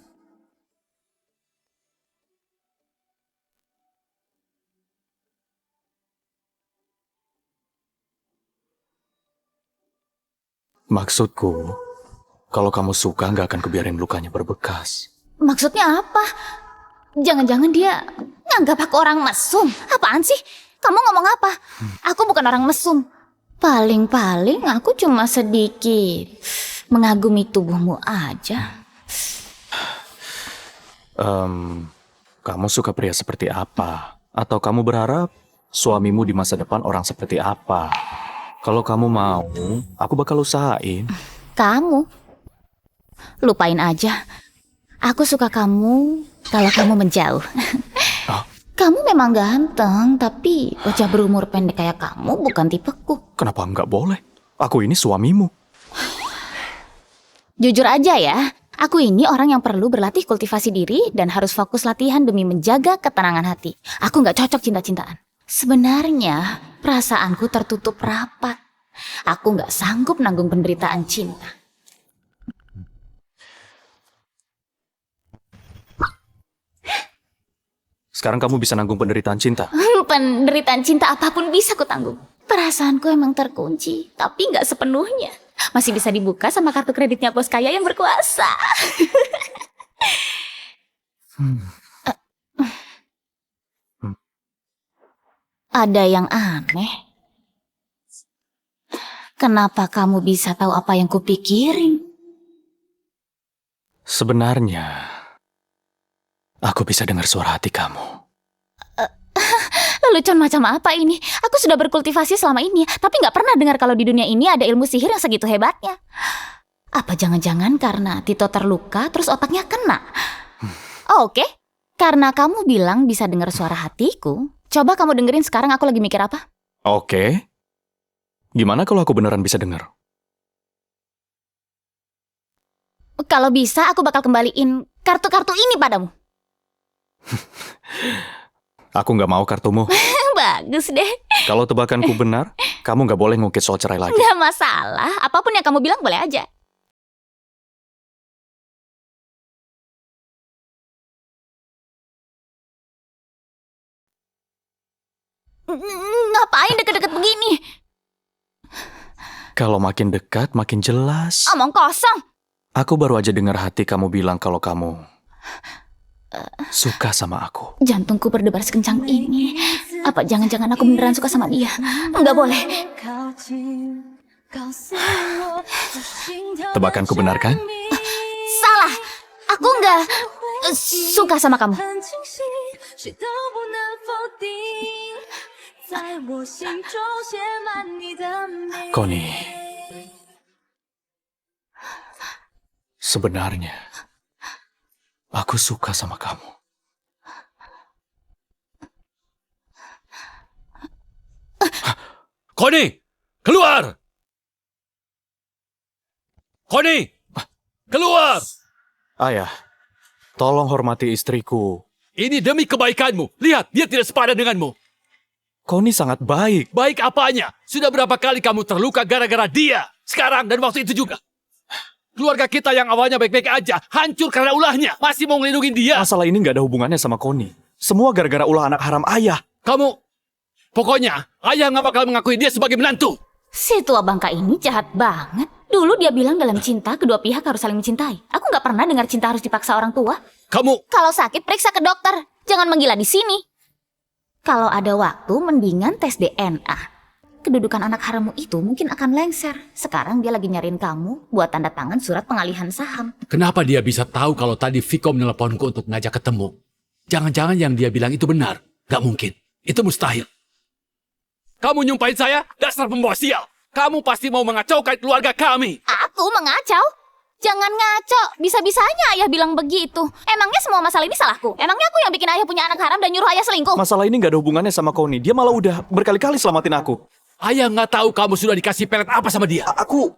Maksudku, kalau kamu suka nggak akan kubiarin lukanya berbekas. Maksudnya apa? Jangan-jangan dia nganggap aku orang mesum. Apaan sih? Kamu ngomong apa? Aku bukan orang mesum. Paling-paling aku cuma sedikit mengagumi tubuhmu aja. Kamu suka pria seperti apa? Atau kamu berharap suamimu di masa depan orang seperti apa? Kalau kamu mau, aku bakal usahain. Kamu? Lupain aja. Aku suka kamu kalau kamu menjauh. Kamu memang ganteng, tapi bocah berumur pendek kayak kamu bukan tipeku. Kenapa nggak boleh? Aku ini suamimu. Jujur aja ya, aku ini orang yang perlu berlatih kultivasi diri dan harus fokus latihan demi menjaga ketenangan hati. Aku nggak cocok cinta-cintaan. Sebenarnya, perasaanku tertutup rapat. Aku nggak sanggup nanggung penderitaan cinta. Sekarang kamu bisa nanggung penderitaan cinta. Penderitaan cinta apapun bisa ku tanggung. Perasaanku emang terkunci, tapi nggak sepenuhnya. Masih bisa dibuka sama kartu kreditnya bos kaya yang berkuasa. Ada yang aneh. Kenapa kamu bisa tahu apa yang kupikirin? Sebenarnya, aku bisa dengar suara hati kamu. Lelucon macam apa ini? Aku sudah berkultivasi selama ini, tapi nggak pernah dengar kalau di dunia ini ada ilmu sihir yang segitu hebatnya. Apa jangan-jangan karena Tito terluka, terus otaknya kena? Oke, karena kamu bilang bisa dengar suara hatiku, coba kamu dengerin sekarang aku lagi mikir apa? Oke. Gimana kalau aku beneran bisa dengar? Kalau bisa, aku bakal kembaliin kartu-kartu ini padamu. Aku nggak mau kartumu. Bagus deh. Kalau tebakanku benar, kamu nggak boleh ngungkit soal cerai lagi. Nggak masalah, apapun yang kamu bilang boleh aja. Ngapain deket-deket begini? Kalau makin dekat, makin jelas. Omong kosong. Aku baru aja dengar hati kamu bilang kalau kamu suka sama aku. Jantungku berdebar sekencang ini. Apa jangan-jangan aku beneran suka sama dia? Enggak boleh. Tebakanku benar kan? Salah. Aku enggak suka sama kamu. Connie, sebenarnya aku suka sama kamu. Connie, keluar! Connie, keluar! Ayah, tolong hormati istriku. Ini demi kebaikanmu. Lihat, dia tidak sepadan denganmu. Connie sangat baik. Baik apanya? Sudah berapa kali kamu terluka gara-gara dia? Sekarang dan waktu itu juga. Keluarga kita yang awalnya baik-baik aja, hancur karena ulahnya. Masih mau ngelindungin dia. Masalah ini nggak ada hubungannya sama Connie. Semua gara-gara ulah anak haram ayah. Pokoknya, ayah nggak bakal mengakui dia sebagai menantu. Si tua bangka ini jahat banget. Dulu dia bilang dalam cinta kedua pihak harus saling mencintai. Aku nggak nggak pernah dengar cinta harus dipaksa orang tua? Kamu... Kalau sakit, periksa ke dokter. Jangan menggila di sini. Kalau ada waktu, mendingan tes DNA. Kedudukan anak harammu itu mungkin akan lengser. Sekarang dia lagi nyariin kamu buat tanda tangan surat pengalihan saham. Kenapa dia bisa tahu kalau tadi Viko meneleponku untuk ngajak ketemu? Jangan-jangan yang dia bilang itu benar. Gak mungkin. Itu mustahil. Kamu nyumpahin saya? Dasar pembawa sial. Kamu pasti mau mengacaukan keluarga kami. Aku mengacau? Jangan ngaco. Bisa-bisanya ayah bilang begitu. Emangnya semua masalah ini salahku? Emangnya aku yang bikin ayah punya anak haram dan nyuruh ayah selingkuh? Masalah ini nggak ada hubungannya sama Connie. Dia malah udah berkali-kali selamatin aku. Ayah nggak tahu kamu sudah dikasih pelet apa sama dia. Aku...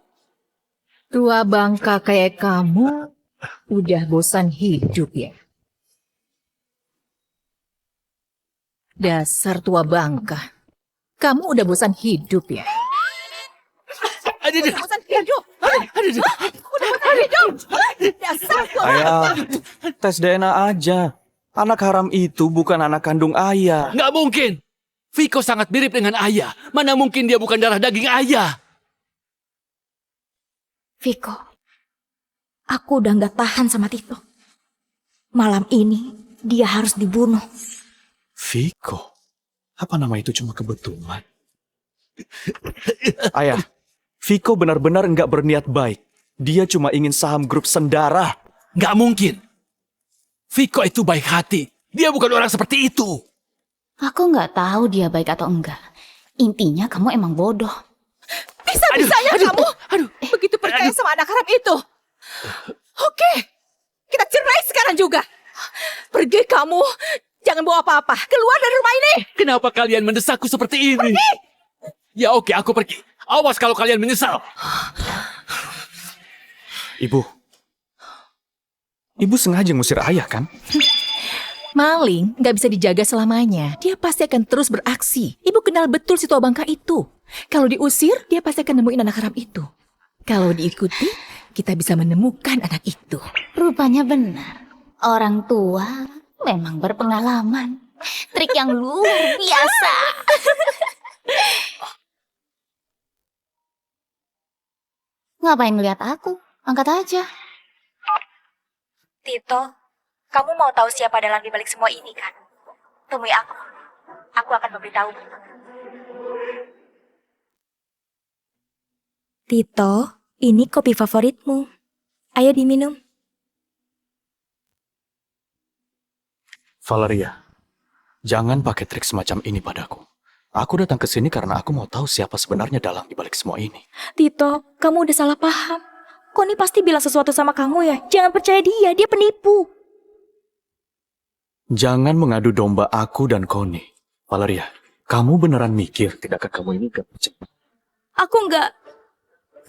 Tua bangka kayak kamu udah bosan hidup ya? Dasar tua bangka. Kamu udah bosan hidup ya? Udah bosan hidup? Udah bosan hidup? Dasar tua Ayah, tes DNA aja. Anak haram itu bukan anak kandung ayah. Nggak mungkin. Viko sangat mirip dengan ayah. Mana mungkin dia bukan darah daging ayah? Viko, aku udah nggak tahan sama Tito. Malam ini dia harus dibunuh. Viko? Apa nama itu cuma kebetulan? Ayah, Viko benar-benar nggak berniat baik. Dia cuma ingin saham grup Sendara. Nggak mungkin. Viko itu baik hati. Dia bukan orang seperti itu. Aku nggak tahu dia baik atau enggak. Intinya kamu emang bodoh. Bisa-bisanya kamu begitu percaya sama anak haram itu. Oke, kita cerai sekarang juga. Pergi kamu, jangan bawa apa-apa. Keluar dari rumah ini. Kenapa kalian mendesakku seperti ini? Pergi! Ya oke, aku pergi. Awas kalau kalian menyesal. Ibu sengaja ngusir ayah kan? Maling nggak bisa dijaga selamanya. Dia pasti akan terus beraksi. Ibu kenal betul si tua bangka itu. Kalau diusir, dia pasti akan nemuin anak haram itu. Kalau diikuti, kita bisa menemukan anak itu. Rupanya benar. Orang tua memang berpengalaman. Trik yang luar biasa. Ngapain ngeliat aku? Angkat aja. Tito, kamu mau tahu siapa dalang di balik semua ini kan? Temui aku. Aku akan memberitahu. Tito, ini kopi favoritmu. Ayo diminum. Valeria, jangan pakai trik semacam ini padaku. Aku datang ke sini karena aku mau tahu siapa sebenarnya dalang di balik semua ini. Tito, kamu udah salah paham. Connie pasti bilang sesuatu sama kamu ya. Jangan percaya dia penipu. Jangan mengadu domba aku dan Connie. Valeria, kamu beneran mikir tidakkah kamu ini gak cepat? Aku nggak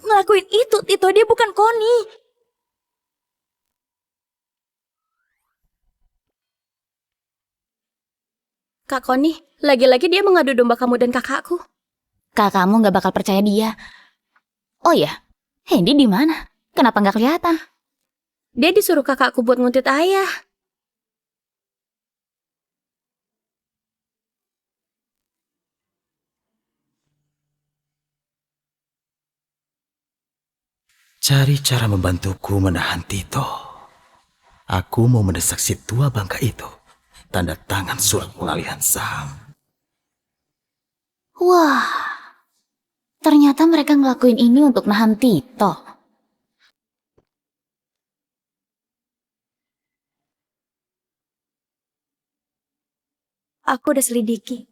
ngelakuin itu, Tito. Dia bukan Connie. Kak Connie, lagi-lagi dia mengadu domba kamu dan kakakku. Kakakmu nggak bakal percaya dia. Oh ya, Hendy di mana? Kenapa nggak kelihatan? Dia disuruh kakakku buat nguntit ayah. Cari cara membantuku menahan Tito. Aku mau mendesak si tua bangka itu. Tanda tangan surat pengalihan saham. Wah, ternyata mereka ngelakuin ini untuk nahan Tito. Aku udah selidiki.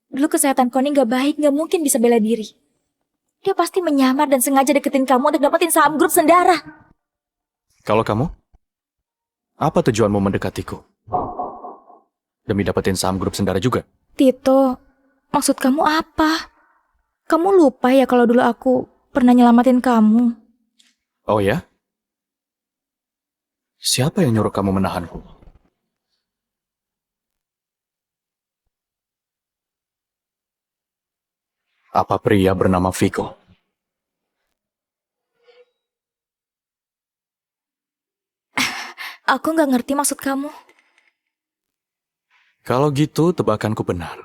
Dulu kesehatan Connie nggak baik, nggak mungkin bisa bela diri. Dia pasti menyamar dan sengaja deketin kamu untuk dapetin saham grup Sendara. Kalau kamu, apa tujuanmu mendekatiku? Demi dapetin saham grup Sendara juga? Tito, maksud kamu apa? Kamu lupa ya kalau dulu aku pernah nyelamatin kamu? Oh ya? Siapa yang nyuruh kamu menahanku? Apa pria bernama Viko? Aku nggak ngerti maksud kamu. Kalau gitu, tebakanku benar.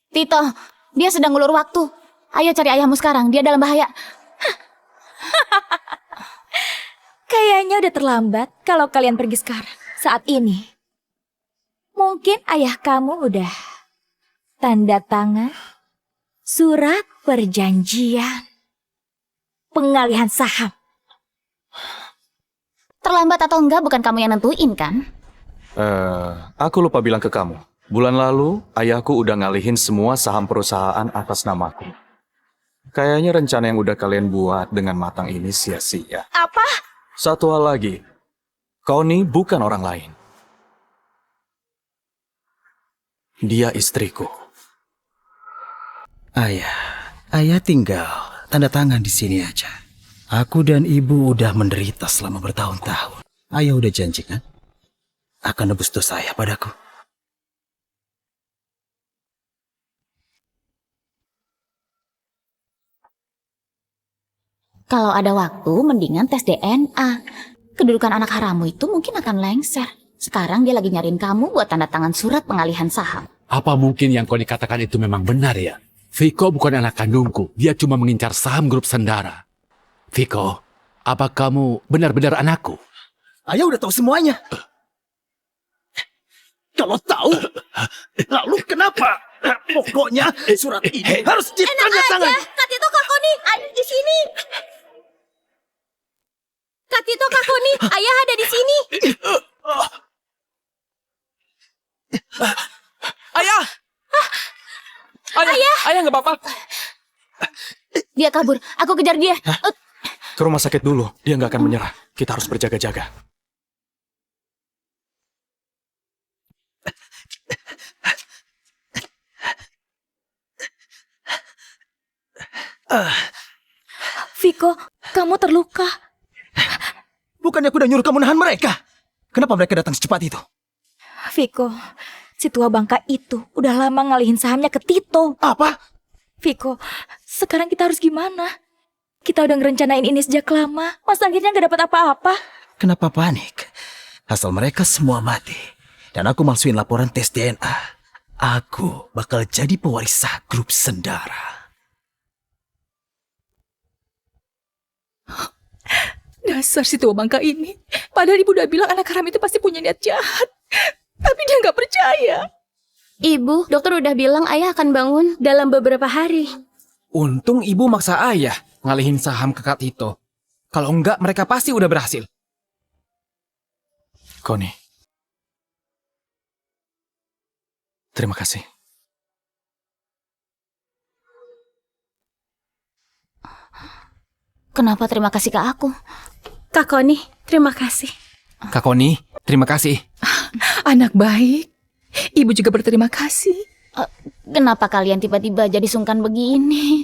Tito, dia sedang ngulur waktu. Ayo cari ayahmu sekarang, dia dalam bahaya. Kayaknya Kayaknya udah terlambat kalau kalian pergi sekarang. Saat ini. Mungkin ayah kamu udah tanda tangan surat perjanjian pengalihan saham. Terlambat atau enggak bukan kamu yang nentuin kan? Aku lupa bilang ke kamu. Bulan lalu, ayahku udah ngalihin semua saham perusahaan atas namaku. Kayaknya rencana yang udah kalian buat dengan matang ini sia-sia. Apa? Satu hal lagi, Connie bukan orang lain. Dia istriku. Ayah tinggal tanda tangan di sini aja. Aku dan ibu udah menderita selama bertahun-tahun. Ayah udah janji kan? Akan nebus dosa ayah padaku. Kalau ada waktu, mendingan tes DNA. Kedudukan anak haramu itu mungkin akan lengser. Sekarang dia lagi nyariin kamu buat tanda tangan surat pengalihan saham. Apa mungkin yang kau dikatakan itu memang benar ya? Viko bukan anak kandungku. Dia cuma mengincar saham grup Sendara. Viko, apa kamu benar-benar anakku? Ayah udah tahu semuanya. Kalau tahu, lalu kenapa? Pokoknya surat ini harus ditanda tangan. Kak Tito, Kak Koni, ada di sini. Kak Tito, Kak Koni, ayah ada di sini. Ayah! Ayah nggak apa-apa. Dia kabur, aku kejar dia. Ke rumah sakit dulu, dia nggak akan menyerah. Kita harus berjaga-jaga. Viko, kamu terluka. Bukannya aku udah nyuruh kamu nahan mereka? Kenapa mereka datang secepat itu? Viko, si tua bangka itu udah lama ngalihin sahamnya ke Tito. Apa? Viko, sekarang kita harus gimana? Kita udah ngerencanain ini sejak lama. Mas akhirnya gak dapat apa-apa. Kenapa panik? Asal mereka semua mati. Dan aku masukin laporan tes DNA. Aku bakal jadi pewaris sah grup Sendara. Dasar si tua bangka ini. Padahal ibu udah bilang anak haram itu pasti punya niat jahat. Tapi dia nggak percaya. Ibu, dokter udah bilang ayah akan bangun dalam beberapa hari. Untung ibu maksa ayah ngalihin saham ke Kak Tito. Kalau enggak, mereka pasti udah berhasil. Connie. Terima kasih. Kenapa terima kasih ke aku? Kak Koni, terima kasih. Kak Koni, terima kasih. Anak baik. Ibu juga berterima kasih. Kenapa kalian tiba-tiba jadi sungkan begini?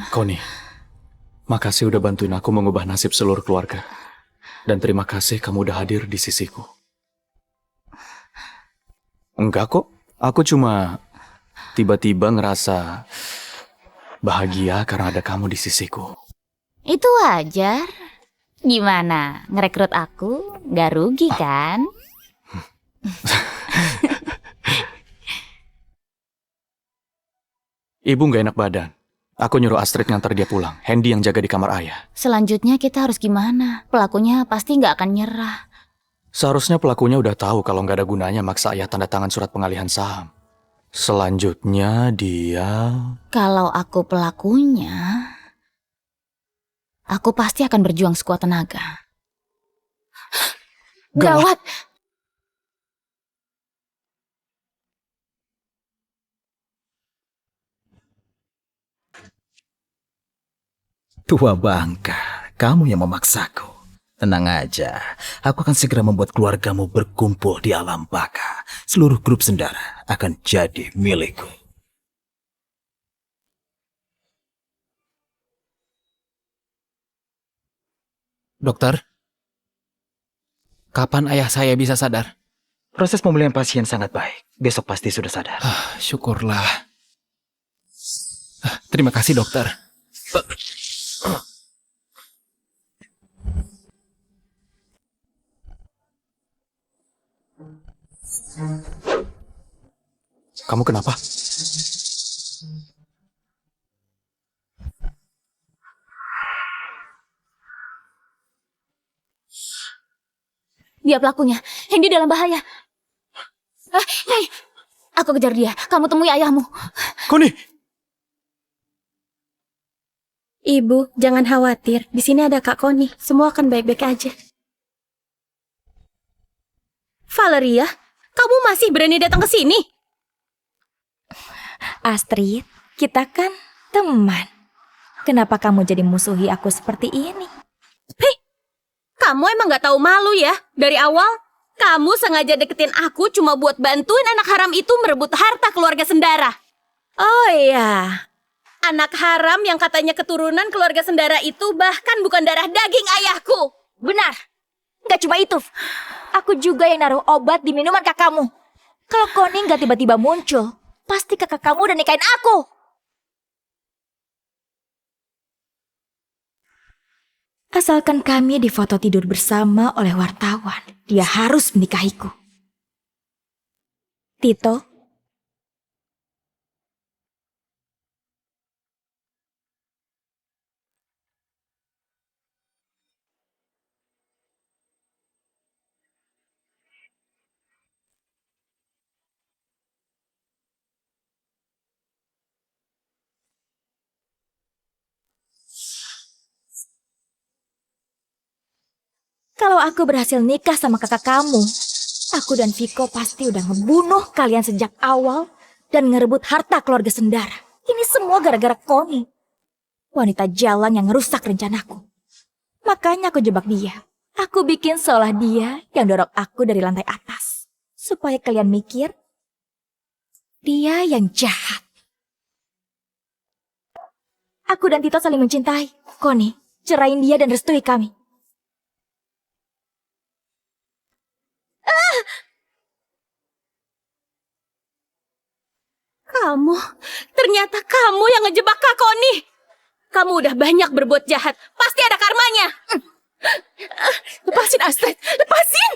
Connie, makasih udah bantuin aku mengubah nasib seluruh keluarga. Dan terima kasih kamu udah hadir di sisiku. Enggak kok, aku cuma tiba-tiba ngerasa bahagia karena ada kamu di sisiku. Itu wajar. Gimana, ngerekrut aku gak rugi kan? Ibu gak enak badan. Aku nyuruh Astrid ngantar dia pulang. Hendy yang jaga di kamar ayah. Selanjutnya kita harus gimana? Pelakunya pasti gak akan nyerah. Seharusnya pelakunya udah tahu kalau nggak ada gunanya maksa ayah tanda tangan surat pengalihan saham. Selanjutnya dia... Kalau aku pelakunya, aku pasti akan berjuang sekuat tenaga. Gawat! Tua bangka, kamu yang memaksaku. Tenang aja, aku akan segera membuat keluargamu berkumpul di alam baka. Seluruh grup Sendara akan jadi milikku. Dokter, kapan ayah saya bisa sadar? Proses pemulihan pasien sangat baik. Besok pasti sudah sadar. Syukurlah. Terima kasih dokter. Kamu kenapa? Dia pelakunya. Hendy dalam bahaya. Hei, aku kejar dia. Kamu temui ayahmu. Connie! Ibu, jangan khawatir. Di sini ada Kak Connie. Semua akan baik-baik aja. Valeria, kamu masih berani datang ke sini? Astrid, kita kan teman. Kenapa kamu jadi musuhi aku seperti ini? Hei, kamu emang gak tahu malu ya? Dari awal, kamu sengaja deketin aku cuma buat bantuin anak haram itu merebut harta keluarga Sendara. Oh iya, anak haram yang katanya keturunan keluarga Sendara itu bahkan bukan darah daging ayahku. Benar. Gak cuma itu. Aku juga yang naruh obat di minuman kakakmu. Kalau Connie gak tiba-tiba muncul, pasti kakak kamu udah nikahin aku. Asalkan kami difoto tidur bersama oleh wartawan, dia harus menikahiku. Tito, kalau aku berhasil nikah sama kakak kamu, aku dan Viko pasti udah ngebunuh kalian sejak awal dan ngerebut harta keluarga Sendara. Ini semua gara-gara Connie. Wanita jalan yang ngerusak rencanaku. Makanya aku jebak dia. Aku bikin seolah dia yang dorong aku dari lantai atas. Supaya kalian mikir, dia yang jahat. Aku dan Tito saling mencintai. Connie, cerain dia dan restui kami. Ternyata kamu yang ngejebak Kak Connie. Kamu udah banyak berbuat jahat, pasti ada karmanya. Lepasin Astrid, lepasin.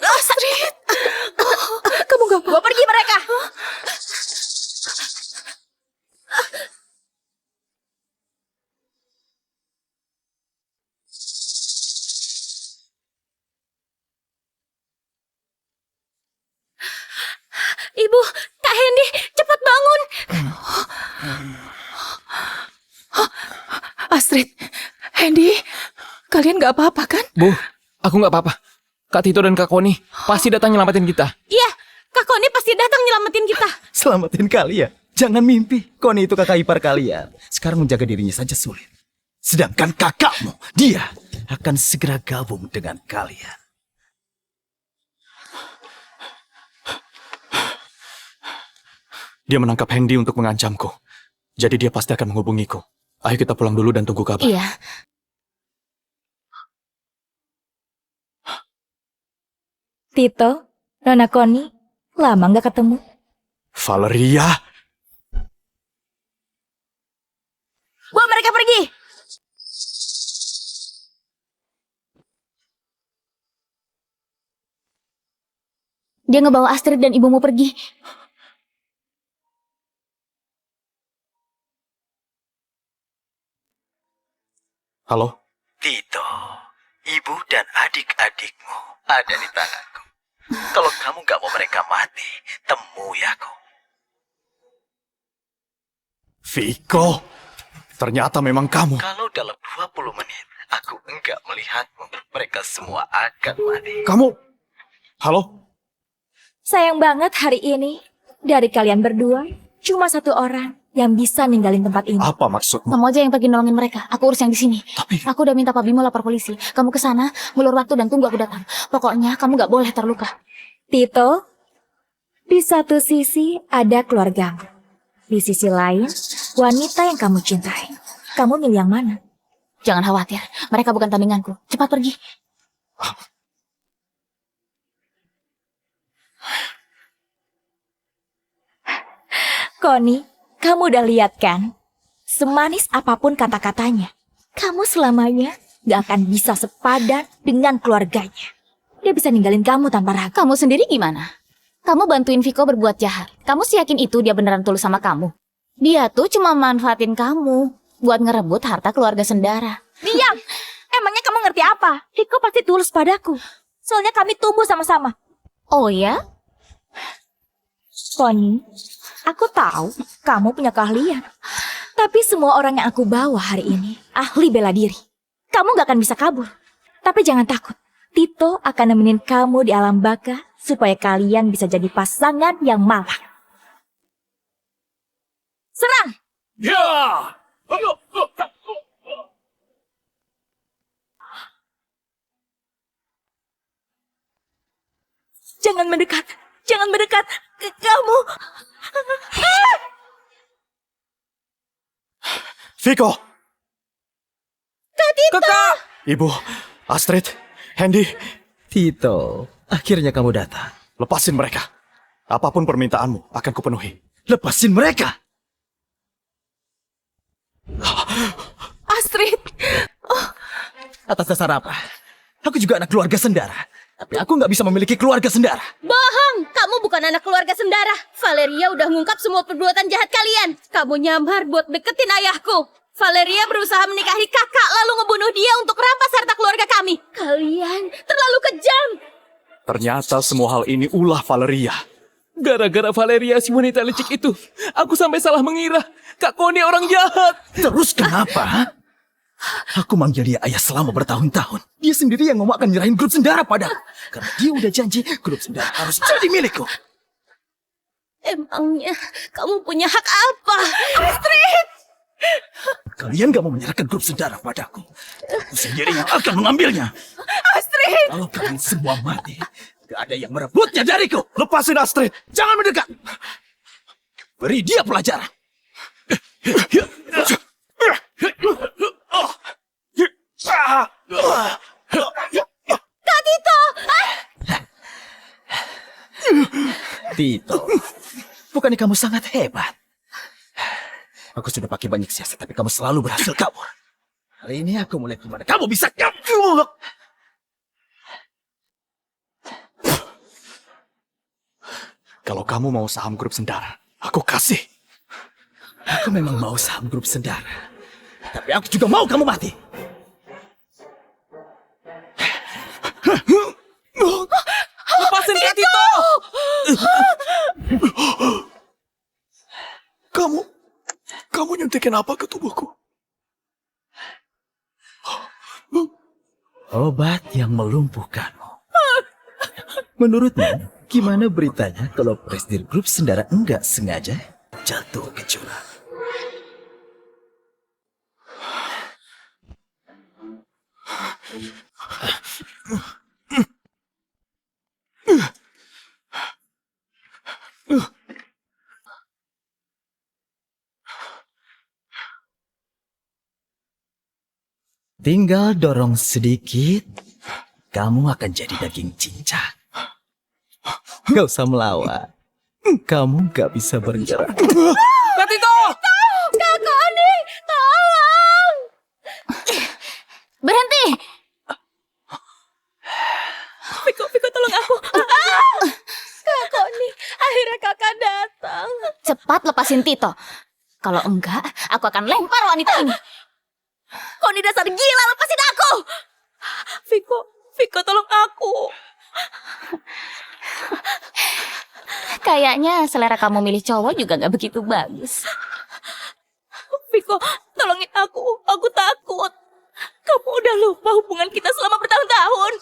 Astrid, kamu gak apa-apa. Gua pergi mereka. Ibu, Kak Hendy, cepat bangun. Astrid, Hendy, kalian gak apa-apa kan? Bu, aku gak apa-apa. Kak Tito dan Kak Connie pasti datang nyelamatin kita. Iya, Kak Connie pasti datang nyelamatin kita. Selamatin kalian. Jangan mimpi. Connie itu kakak ipar kalian. Sekarang menjaga dirinya saja sulit. Sedangkan kakakmu, dia akan segera gabung dengan kalian. Dia menangkap Hendy untuk mengancamku. Jadi dia pasti akan menghubungiku. Ayo kita pulang dulu dan tunggu kabar. Iya. Tito, Nona Connie, lama gak ketemu? Valeria! Bawa mereka pergi! Dia ngebawa Astrid dan ibumu pergi. Halo? Tito, ibu dan adik-adikmu ada di tanganku. Kalau kamu gak mau mereka mati, temui aku. Viko, ternyata memang kamu. Kalau dalam 20 menit aku enggak melihatmu, mereka semua akan mati. Kamu? Halo? Sayang banget hari ini, dari kalian berdua, cuma satu orang yang bisa ninggalin tempat ini. Apa maksudmu? Kamu aja yang pergi nolongin mereka. Aku urus yang di sini. Aku udah minta Pak Bimo lapor polisi. Kamu ke sana, ngulur waktu dan tunggu aku datang. Pokoknya kamu gak boleh terluka. Tito, di satu sisi ada keluargamu. Di sisi lain, wanita yang kamu cintai. Kamu milih yang mana? Jangan khawatir, mereka bukan tandinganku. Cepat pergi. Connie, kamu udah lihat kan? Semanis apapun kata-katanya, kamu selamanya gak akan bisa sepadan dengan keluarganya. Dia bisa ninggalin kamu tanpa ragu. Kamu sendiri gimana? Kamu bantuin Viko berbuat jahat. Kamu sih yakin itu dia beneran tulus sama kamu? Dia tuh cuma manfaatin kamu buat ngerebut harta keluarga Sendara. Diam! Emangnya kamu ngerti seperti apa. Viko pasti tulus padaku. Soalnya kami tumbuh sama-sama. Oh ya? Connie, aku tahu kamu punya keahlian. Tapi semua orang yang aku bawa hari ini ahli bela diri. Kamu gak akan bisa kabur. Tapi jangan takut. Tito akan nemenin kamu di alam baka supaya kalian bisa jadi pasangan yang malang. Serang! Ya! Jangan mendekat. Jangan mendekat. Kamu. Viko! Kak Tito! Kakak! Ibu, Astrid, Handy, Tito, akhirnya kamu datang. lepasin mereka. Apapun permintaanmu akan kupenuhi. Lepasin mereka! Astrid! Atas dasar apa? Aku juga anak keluarga Sendara. Tapi aku nggak bisa memiliki keluarga Sendara. Bohong! Kamu bukan anak keluarga Sendara. Valeria udah ngungkap semua perbuatan jahat kalian. Kamu nyamar buat deketin ayahku. Valeria berusaha menikahi kakak lalu ngebunuh dia untuk rampas harta keluarga kami. Kalian terlalu kejam. Ternyata semua hal ini ulah Valeria. Gara-gara Valeria si wanita licik itu, aku sampai salah mengira Kak Connie orang jahat. Terus kenapa? Aku manggil dia ayah selama bertahun-tahun. Dia sendiri yang ngomong akan nyerahin grup Sendara padaku. Karena dia udah janji grup Sendara harus jadi milikku. Emangnya kamu punya hak apa? Astrid! Kalian gak mau menyerahkan grup Sendara padaku. Aku sendiri yang akan mengambilnya. Astrid! Kalau kalian semua mati, gak ada yang merebutnya dariku. Lepasin Astrid. Jangan mendekat. Beri dia pelajaran. Kak Tito! Tito, bukannya kamu sangat hebat? Aku sudah pakai banyak siasat, tapi kamu selalu berhasil kabur. Hari ini aku mulai gimana kamu bisa kabur. Kalau kamu mau saham grup Sendara, aku kasih. Aku memang mau saham grup Sendara. Tapi aku juga mau kamu mati. Lepasin Kak Tito! Kamu nyuntikin apa ke tubuhku? Obat yang melumpuhkanmu. Menurutmu, gimana beritanya kalau presidir grup Sendara enggak sengaja jatuh ke jurang? Tinggal dorong sedikit, kamu akan jadi daging cincang. Gak usah melawan. Kamu gak bisa bergerak. Kak Tito! Kak Connie, tolong! Berhenti! Viko tolong aku. Kak Connie, akhirnya kakak datang. Cepat lepasin Tito. Kalau enggak, aku akan lempar wanita ini. Connie dasar gila, lepasin aku! Viko tolong aku. Kayaknya selera kamu milih cowok juga gak begitu bagus. Viko, tolongin aku. Aku takut. Kamu udah lupa hubungan kita selama bertahun-tahun.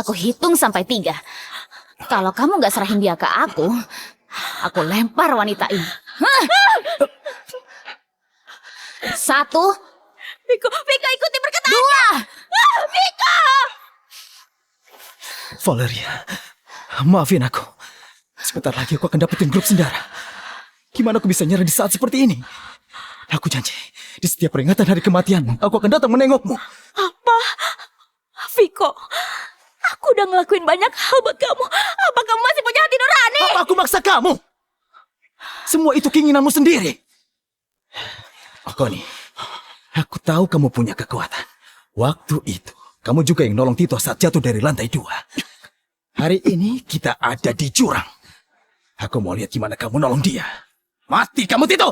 Aku hitung sampai 3. Kalau kamu gak serahin dia ke aku lempar wanita ini. 1, Viko ikuti perkataan. 2. Viko! Valeria, maafin aku. Sebentar lagi aku akan dapetin grup Sendara. Gimana aku bisa nyerah di saat seperti ini? Aku janji, di setiap peringatan hari kematianmu, aku akan datang menengokmu. Apa? Viko, aku udah ngelakuin banyak hal buat kamu. Apa kamu masih punya hati nurani? Apa aku maksa kamu? Semua itu keinginanmu sendiri. Connie, aku tahu kamu punya kekuatan. Waktu itu, kamu juga yang nolong Tito saat jatuh dari lantai 2. Hari ini kita ada di jurang. Aku mau lihat gimana kamu nolong dia. Mati kamu, Tito!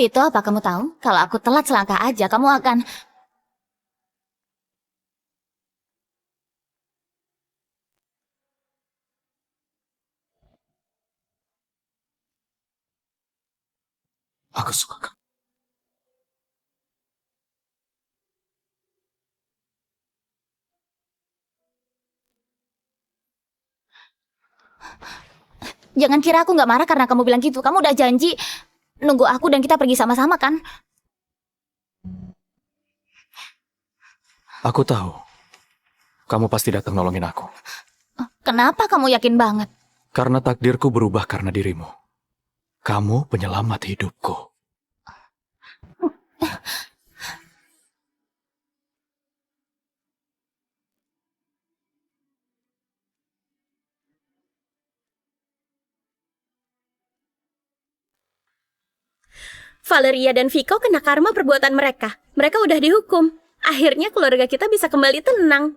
Tito, apa kamu tahu? Kalau aku telat selangkah aja, kamu akan... Aku suka kamu. Jangan kira aku nggak marah karena kamu bilang gitu. Kamu udah janji nunggu aku dan kita pergi sama-sama kan? Aku tahu. Kamu pasti datang nolongin aku. Kenapa kamu yakin banget? Karena takdirku berubah karena dirimu. Kamu penyelamat hidupku. Valeria dan Viko kena karma perbuatan mereka. Mereka udah dihukum. Akhirnya keluarga kita bisa kembali tenang.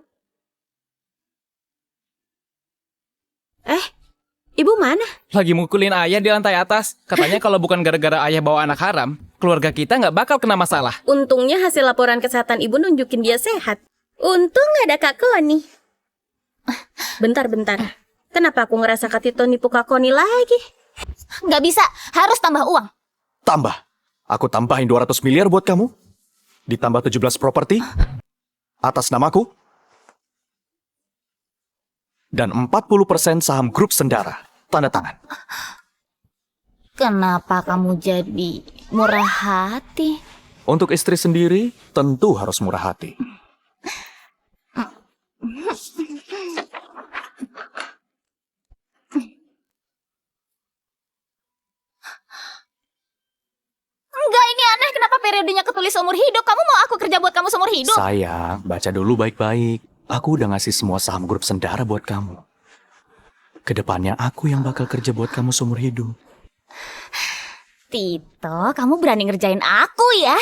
Ibu mana? Lagi mukulin ayah di lantai atas. Katanya kalau bukan gara-gara ayah bawa anak haram, keluarga kita nggak bakal kena masalah. Untungnya hasil laporan kesehatan ibu nunjukin dia sehat. Untung nggak ada Kak Koni. Bentar. Kenapa aku ngerasa Kak Tito nipu Kak Koni lagi? Nggak bisa, harus tambah uang. Tambah. Aku tambahin 200 miliar buat kamu. Ditambah 17 properti. Atas namaku. Dan 40% saham grup Sendara. Tanda tangan. Kenapa kamu jadi murah hati? Untuk istri sendiri, tentu harus murah hati. Enggak, ini aneh. Kenapa periodenya ketulis seumur hidup? Kamu mau aku kerja buat kamu seumur hidup? Sayang, baca dulu baik-baik. Aku udah ngasih semua saham grup Sendara buat kamu. Kedepannya aku yang bakal kerja buat kamu seumur hidup. Tito, kamu berani ngerjain aku ya?